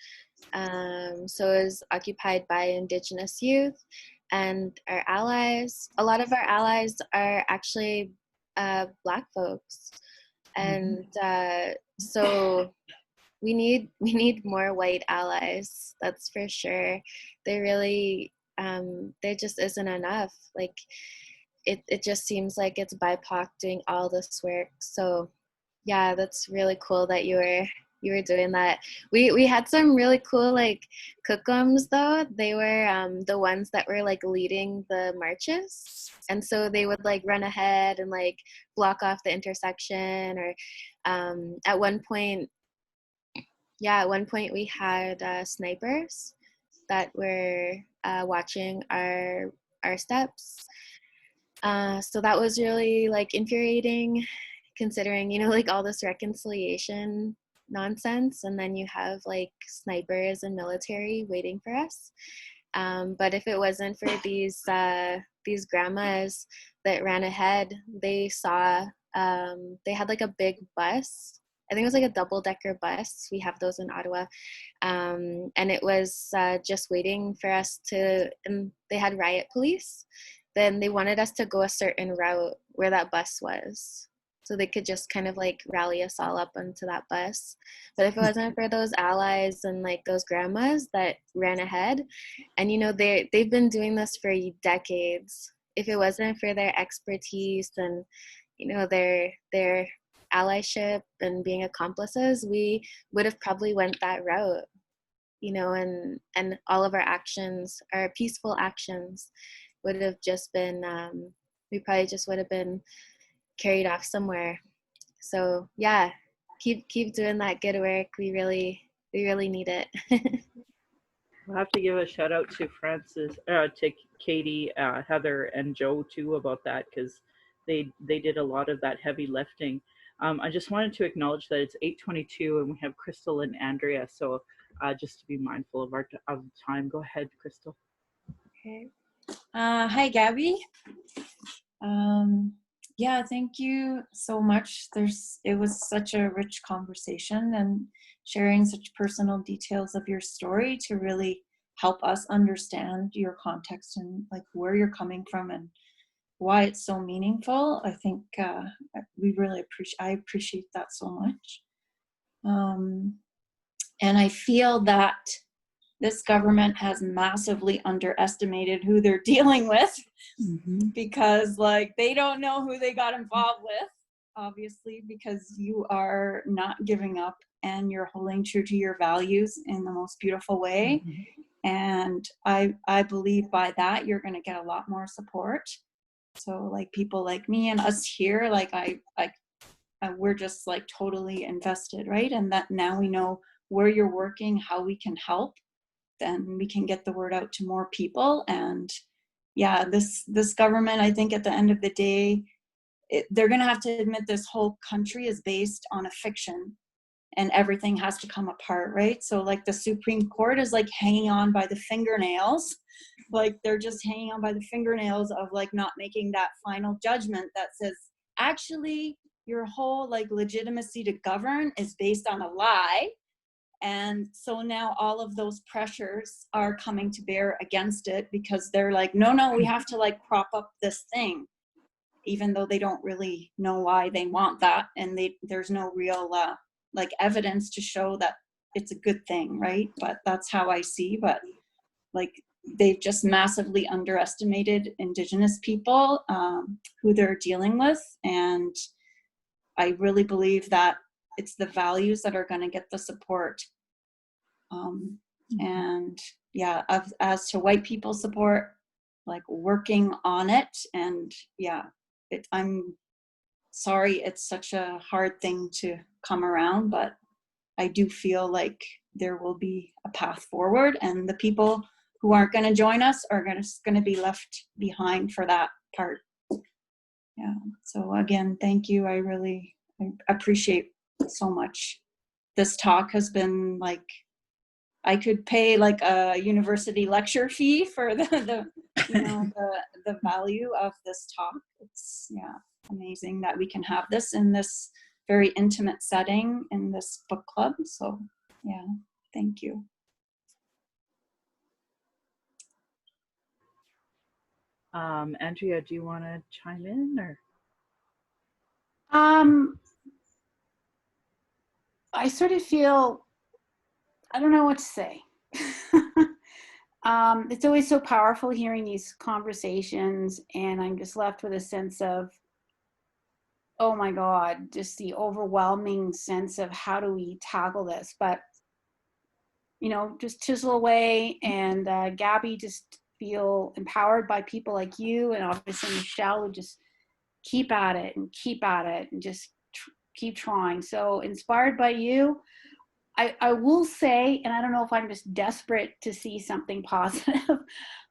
So it was occupied by Indigenous youth and our allies. A lot of our allies are actually Black folks, and so we need more white allies. That's for sure. They really there just isn't enough. Like it just seems like it's BIPOC doing all this work. So yeah, that's really cool that you were doing that. We had some really cool like cookums though. They were the ones that were like leading the marches, and so they would like run ahead and like block off the intersection. Or at one point we had snipers that were watching our steps. So that was really like infuriating, considering, you know, like all this reconciliation nonsense, and then you have like snipers and military waiting for us. But if it wasn't for these grandmas that ran ahead, they saw they had like a big bus, I think it was like a double-decker bus. We have those in Ottawa. And it was just waiting for us to, and they had riot police. Then they wanted us to go a certain route where that bus was, so they could just kind of like rally us all up onto that bus. But if it wasn't for those allies and like those grandmas that ran ahead, and you know, they've been doing this for decades. If it wasn't for their expertise and, you know, their allyship and being accomplices, we would have probably went that route, you know, and all of our actions, our peaceful actions, would have just been, we probably just would have been carried off somewhere. So yeah, keep doing that good work. We really need it. I'll have to give a shout out to Francis, to Katie, Heather, and Joe too about that, because they did a lot of that heavy lifting. I just wanted to acknowledge that it's 8:22 and we have Crystal and Andrea, so just to be mindful of of time. Go ahead, Crystal. Okay. Hi, Gabby. Yeah, thank you so much. It was such a rich conversation and sharing such personal details of your story to really help us understand your context and like where you're coming from and why it's so meaningful. I think I appreciate that so much. And I feel that this government has massively underestimated who they're dealing with, because like they don't know who they got involved with, obviously, because you are not giving up and you're holding true to your values in the most beautiful way. And I believe by that you're going to get a lot more support. So like people like me and us here, like we're just like totally invested, right? And that now we know where you're working, how we can help, then we can get the word out to more people. And yeah, this government, I think at the end of the day, they're going to have to admit this whole country is based on a fiction and everything has to come apart, right? So like the Supreme Court is like hanging on by the fingernails, like they're just hanging on by the fingernails of like not making that final judgment that says, actually, your whole like legitimacy to govern is based on a lie. And so now all of those pressures are coming to bear against it because they're like, no, we have to like prop up this thing, even though they don't really know why they want that. And there's no real like evidence to show that it's a good thing, right? But that's how I see. But like they've just massively underestimated Indigenous people who they're dealing with. And I really believe that it's the values that are going to get the support. And yeah, as to white people support, like working on it. And yeah, I'm sorry it's such a hard thing to come around, but I do feel like there will be a path forward, and the people who aren't going to join us are going to be left behind for that part. Yeah. So again, thank you. I appreciate so much. This talk has been like, I could pay like a university lecture fee for the value of this talk. It's amazing that we can have this in this very intimate setting in this book club. So yeah, thank you. Andrea, do you want to chime in or? I sort of feel, I don't know what to say. It's always so powerful hearing these conversations, and I'm just left with a sense of, oh my God, just the overwhelming sense of how do we tackle this? But, you know, just chisel away, and Gabby, just feel empowered by people like you, and obviously Michelle would just keep at it and just keep trying. So inspired by you. I will say, and I don't know if I'm just desperate to see something positive,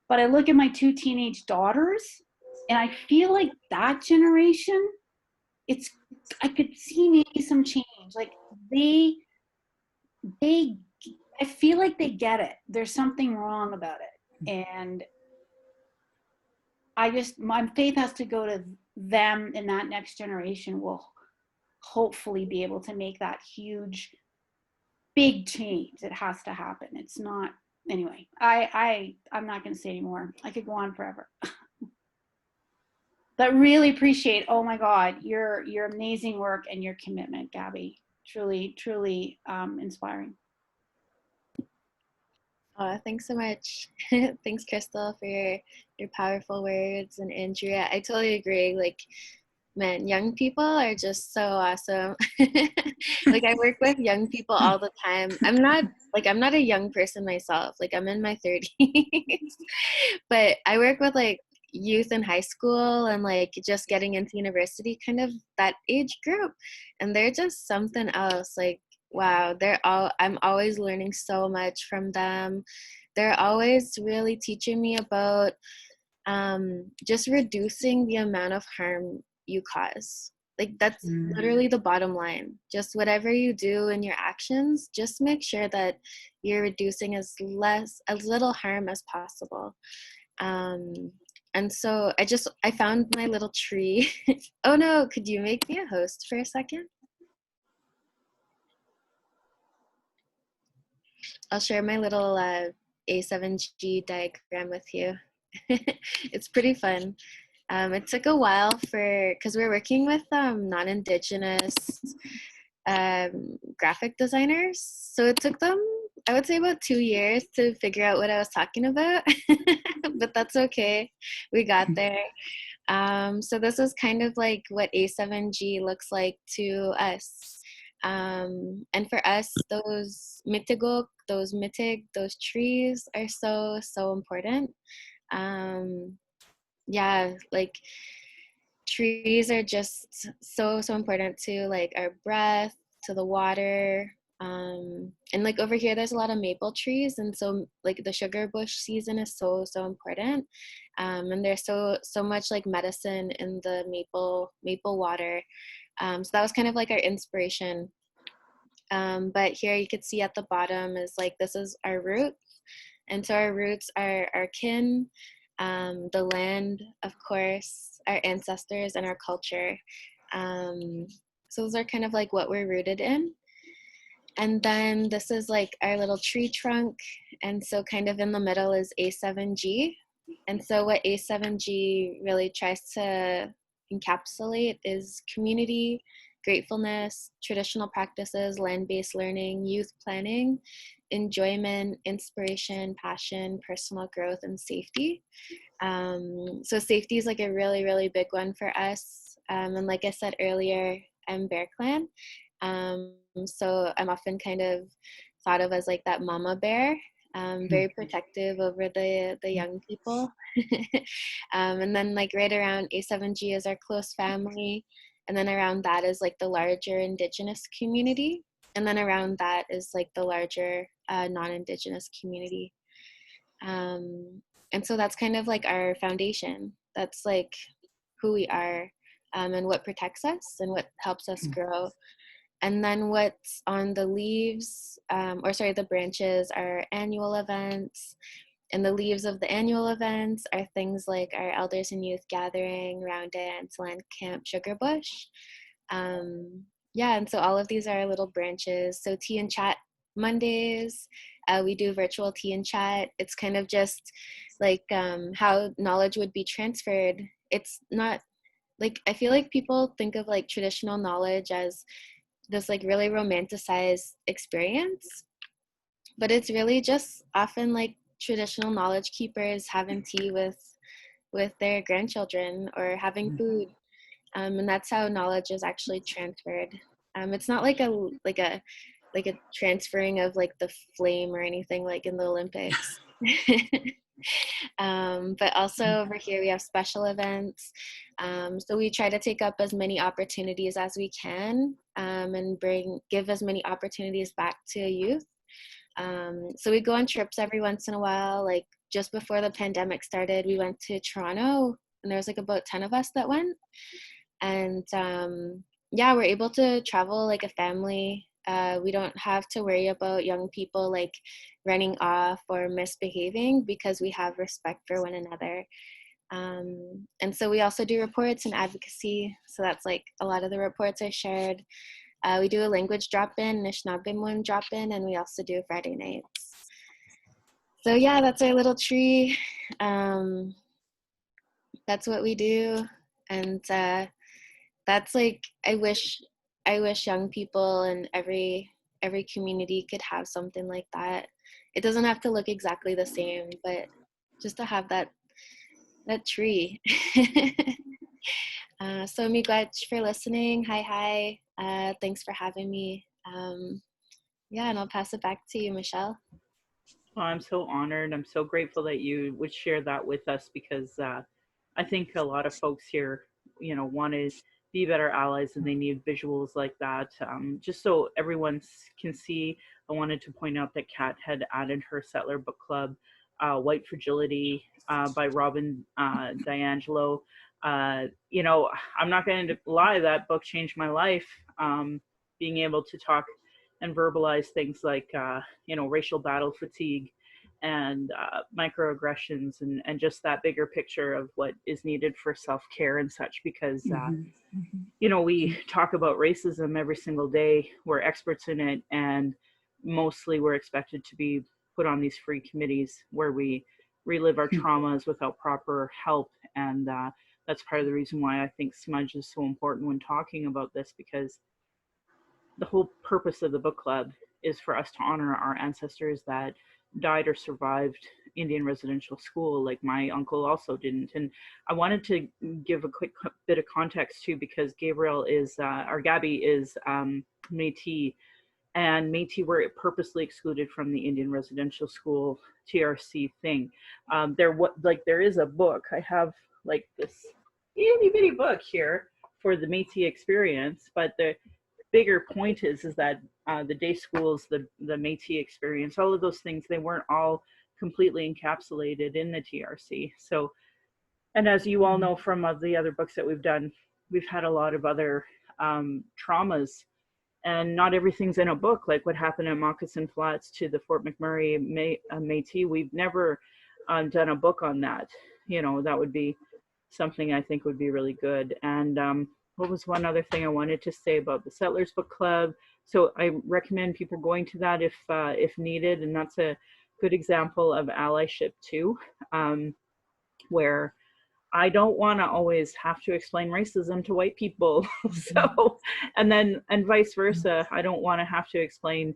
but I look at my two teenage daughters and I feel like that generation, I could see maybe some change. Like I feel like they get it. There's something wrong about it. And my faith has to go to them, and that next generation will hopefully be able to make that huge, big change that has to happen. It's not, anyway, I'm not going to say anymore. I could go on forever. But really appreciate, oh my God, your amazing work and your commitment, Gabby. Truly, truly inspiring. Oh, thanks so much. Thanks, Crystal, for your powerful words, and Andrea. I totally agree. Like, man, young people are just so awesome. Like, I work with young people all the time. I'm not a young person myself. Like, I'm in my 30s, but I work with like youth in high school and like just getting into university, kind of that age group, and they're just something else. Like, wow, I'm always learning so much from them. They're always really teaching me about just reducing the amount of harm you cause. Like, that's literally the bottom line. Just whatever you do in your actions, just make sure that you're reducing as little harm as possible. And so I found my little tree. Oh no, could you make me a host for a second? I'll share my little A7G diagram with you. It's pretty fun. It took a while because we're working with non-Indigenous graphic designers. So it took them, I would say, about 2 years to figure out what I was talking about, but that's okay. We got there. So this is kind of like what A7G looks like to us. And for us, those mitigok, those mitig, those trees are so, so important. Yeah, like trees are just so, so important to like our breath, to the water. And like over here, there's a lot of maple trees. And so like the sugar bush season is so, so important. And there's so much like medicine in the maple water. So that was kind of like our inspiration. But here you could see at the bottom is like, this is our roots. And so our roots are our kin, the land, of course, our ancestors, and our culture. So those are kind of like what we're rooted in. And then this is like our little tree trunk. And so kind of in the middle is A7G. And so what A7G really tries to encapsulate is community, gratefulness, traditional practices, land-based learning, youth planning, enjoyment, inspiration, passion, personal growth, and safety. So safety is like a really, really big one for us. And like I said earlier, I'm Bear Clan. So I'm often kind of thought of as like that mama bear, very protective over the young people. And then like right around A7G is our close family. And then around that is like the larger Indigenous community. And then around that is like the larger non-Indigenous community. And so that's kind of like our foundation. That's like who we are, and what protects us and what helps us grow. And then what's on the leaves, the branches are annual events. And the leaves of the annual events are things like our elders and youth gathering, round dance, land camp, sugar bush. And so all of these are little branches. So tea and chat Mondays, we do virtual tea and chat. It's kind of just like how knowledge would be transferred. It's not like, I feel like people think of like traditional knowledge as this like really romanticized experience, but it's really just often like traditional knowledge keepers having tea with their grandchildren or having food, and that's how knowledge is actually transferred. It's not like a transferring of like the flame or anything like in the Olympics. But also over here we have special events. So we try to take up as many opportunities as we can, and give as many opportunities back to youth. So we go on trips every once in a while. Like just before the pandemic started, we went to Toronto, and there was like about 10 of us that went. And we're able to travel like a family. We don't have to worry about young people like running off or misbehaving because we have respect for one another. And so we also do reports and advocacy. So that's like a lot of the reports are shared. We do a language drop-in, Anishinaabe drop-in, and we also do Friday nights. So yeah, that's our little tree. That's what we do. And that's like, I wish young people in every community could have something like that. It doesn't have to look exactly the same, but just to have that tree. So miigwech for listening. Hi. Thanks for having me. Yeah, and I'll pass it back to you, Michelle. Oh, I'm so honored. I'm so grateful that you would share that with us, because I think a lot of folks here, want to be better allies, and they need visuals like that. Just so everyone can see, I wanted to point out that Kat had added her Settler Book Club, White Fragility by Robin DiAngelo. I'm not going to lie, that book changed my life. Being able to talk and verbalize things like, racial battle fatigue and microaggressions, and just that bigger picture of what is needed for self-care and such, because, we talk about racism every single day. We're experts in it, and mostly we're expected to be put on these free committees where we relive our traumas without proper help. And that's part of the reason why I think smudge is so important when talking about this, because the whole purpose of the book club is for us to honor our ancestors that died or survived Indian residential school, like my uncle also didn't. And I wanted to give a quick bit of context too, because Gabrielle is, or Gabby is Métis, and Métis were purposely excluded from the Indian residential school TRC thing. There is a book. I have like this itty bitty book here for the Métis experience, but the bigger point is that the day schools, the Métis experience, all of those things, they weren't all completely encapsulated in the TRC. So, and as you all know from the other books that we've done, we've had a lot of other traumas, and not everything's in a book, like what happened at Moccasin Flats to the Fort McMurray Métis. We've never done a book on that. That would be something I think would be really good. And what was one other thing I wanted to say about the Settlers Book Club? So I recommend people going to that if needed, and that's a good example of allyship too, where I don't want to always have to explain racism to white people. So, and vice versa. I don't want to have to explain,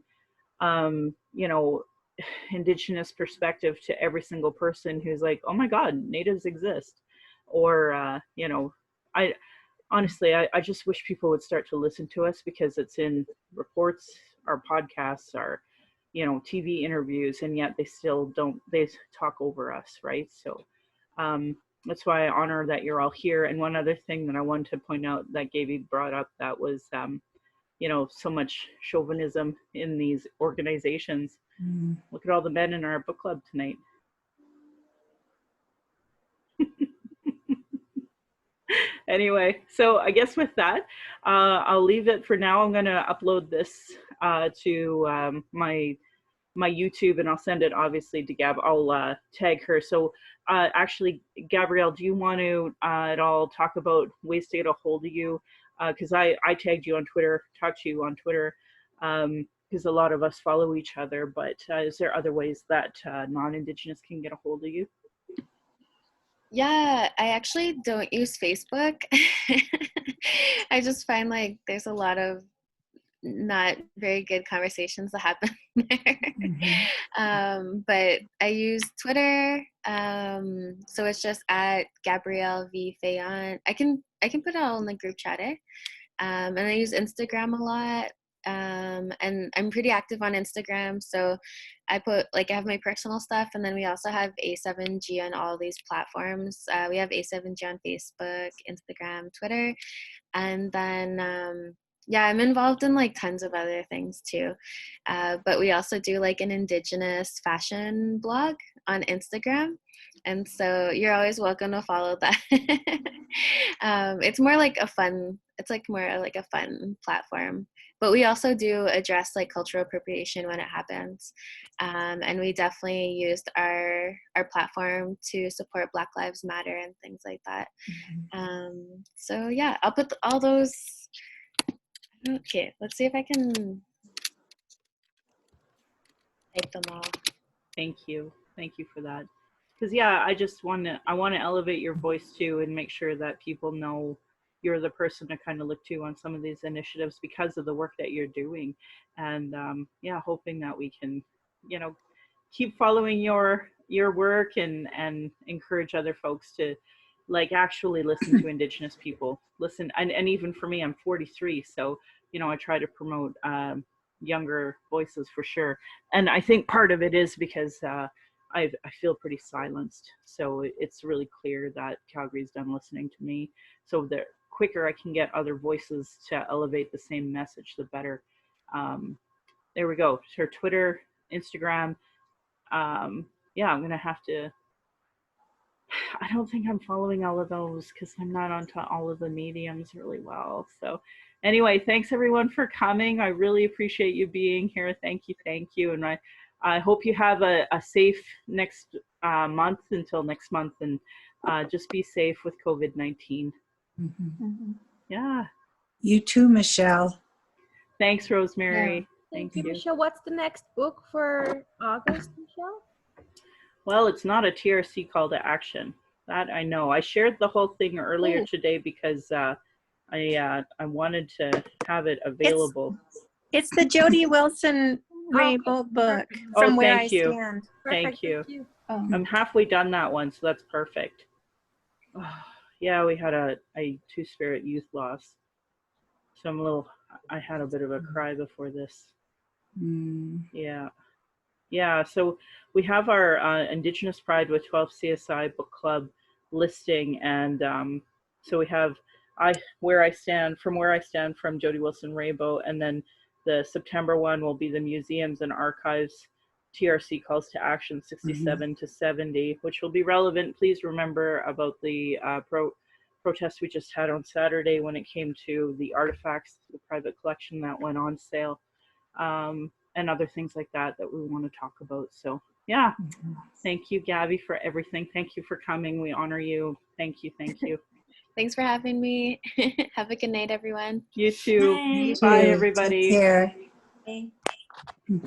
Indigenous perspective to every single person who's like, oh my God, natives exist. Or, I just wish people would start to listen to us, because it's in reports, our podcasts, our, TV interviews, and yet they talk over us, right? So that's why I honor that you're all here. And one other thing that I wanted to point out that Gaby brought up, that was, so much chauvinism in these organizations. Look at all the men in our book club tonight. Anyway, so I guess with that, I'll leave it for now. I'm going to upload this to my YouTube, and I'll send it obviously to Gab. I'll tag her. So actually, Gabrielle, do you want to at all talk about ways to get a hold of you? Because I tagged you on Twitter, talked to you on Twitter, because a lot of us follow each other. But is there other ways that non-Indigenous can get a hold of you? Yeah, I actually don't use Facebook. I just find like there's a lot of not very good conversations that happen there. But I use Twitter. So it's just at Gabrielle V Fayant. I can put it all in the group chat. And I use Instagram a lot. And I'm pretty active on Instagram, so I have my personal stuff, and then we also have A7G on all these platforms. We have A7G on Facebook, Instagram, Twitter, and then I'm involved in like tons of other things too. But we also do like an Indigenous fashion blog on Instagram, and so you're always welcome to follow that. It's more like a fun platform. but we also do address like cultural appropriation when it happens. And we definitely used our platform to support Black Lives Matter and things like that. So yeah, I'll put all those. Okay, let's see if I can type them all. Thank you for that. Because yeah, I want to elevate your voice too and make sure that people know you're the person to kind of look to on some of these initiatives because of the work that you're doing. And yeah, hoping that we can, you know, keep following your work and encourage other folks to like actually listen to Indigenous people. Listen, and even for me, I'm 43, so you know, I try to promote younger voices for sure. And I think part of it is because I feel pretty silenced. So it's really clear that Calgary's done listening to me. So the quicker I can get other voices to elevate the same message, the better. There we go. Her Twitter, Instagram. Yeah, I'm gonna have to. I don't think I'm following all of those because I'm not onto all of the mediums really well. So anyway, thanks everyone for coming. I really appreciate you being here. Thank you. And I hope you have a safe next month until next month, and just be safe with COVID-19. Yeah. You too, Michelle. Thanks, Rosemary. Yeah. Thank you, you. Michelle. What's the next book for August, Michelle? Well, it's not a TRC call to action. That I know. I shared the whole thing earlier today because I wanted to have it available. It's the Jody Wilson Rainbow book, From Where I Stand. Thank you. I'm halfway done that one, so that's perfect. Oh, yeah, we had a two-spirit youth loss. So I had a bit of a cry before this. Yeah, so we have our Indigenous Pride with 12 CSI book club listing, and so we have From Where I Stand from Jody Wilson Rainbow, and then the September one will be the Museums and Archives TRC Calls to Action 67 to 70, which will be relevant. Please remember about the protest we just had on Saturday when it came to the artifacts, the private collection that went on sale. And other things like that we want to talk about. So yeah, thank you, Gabby, for everything. Thank you for coming. We honor you. Thank you. Thanks for having me. Have a good night, everyone. You too. You Bye, too. everybody. Take care. Bye.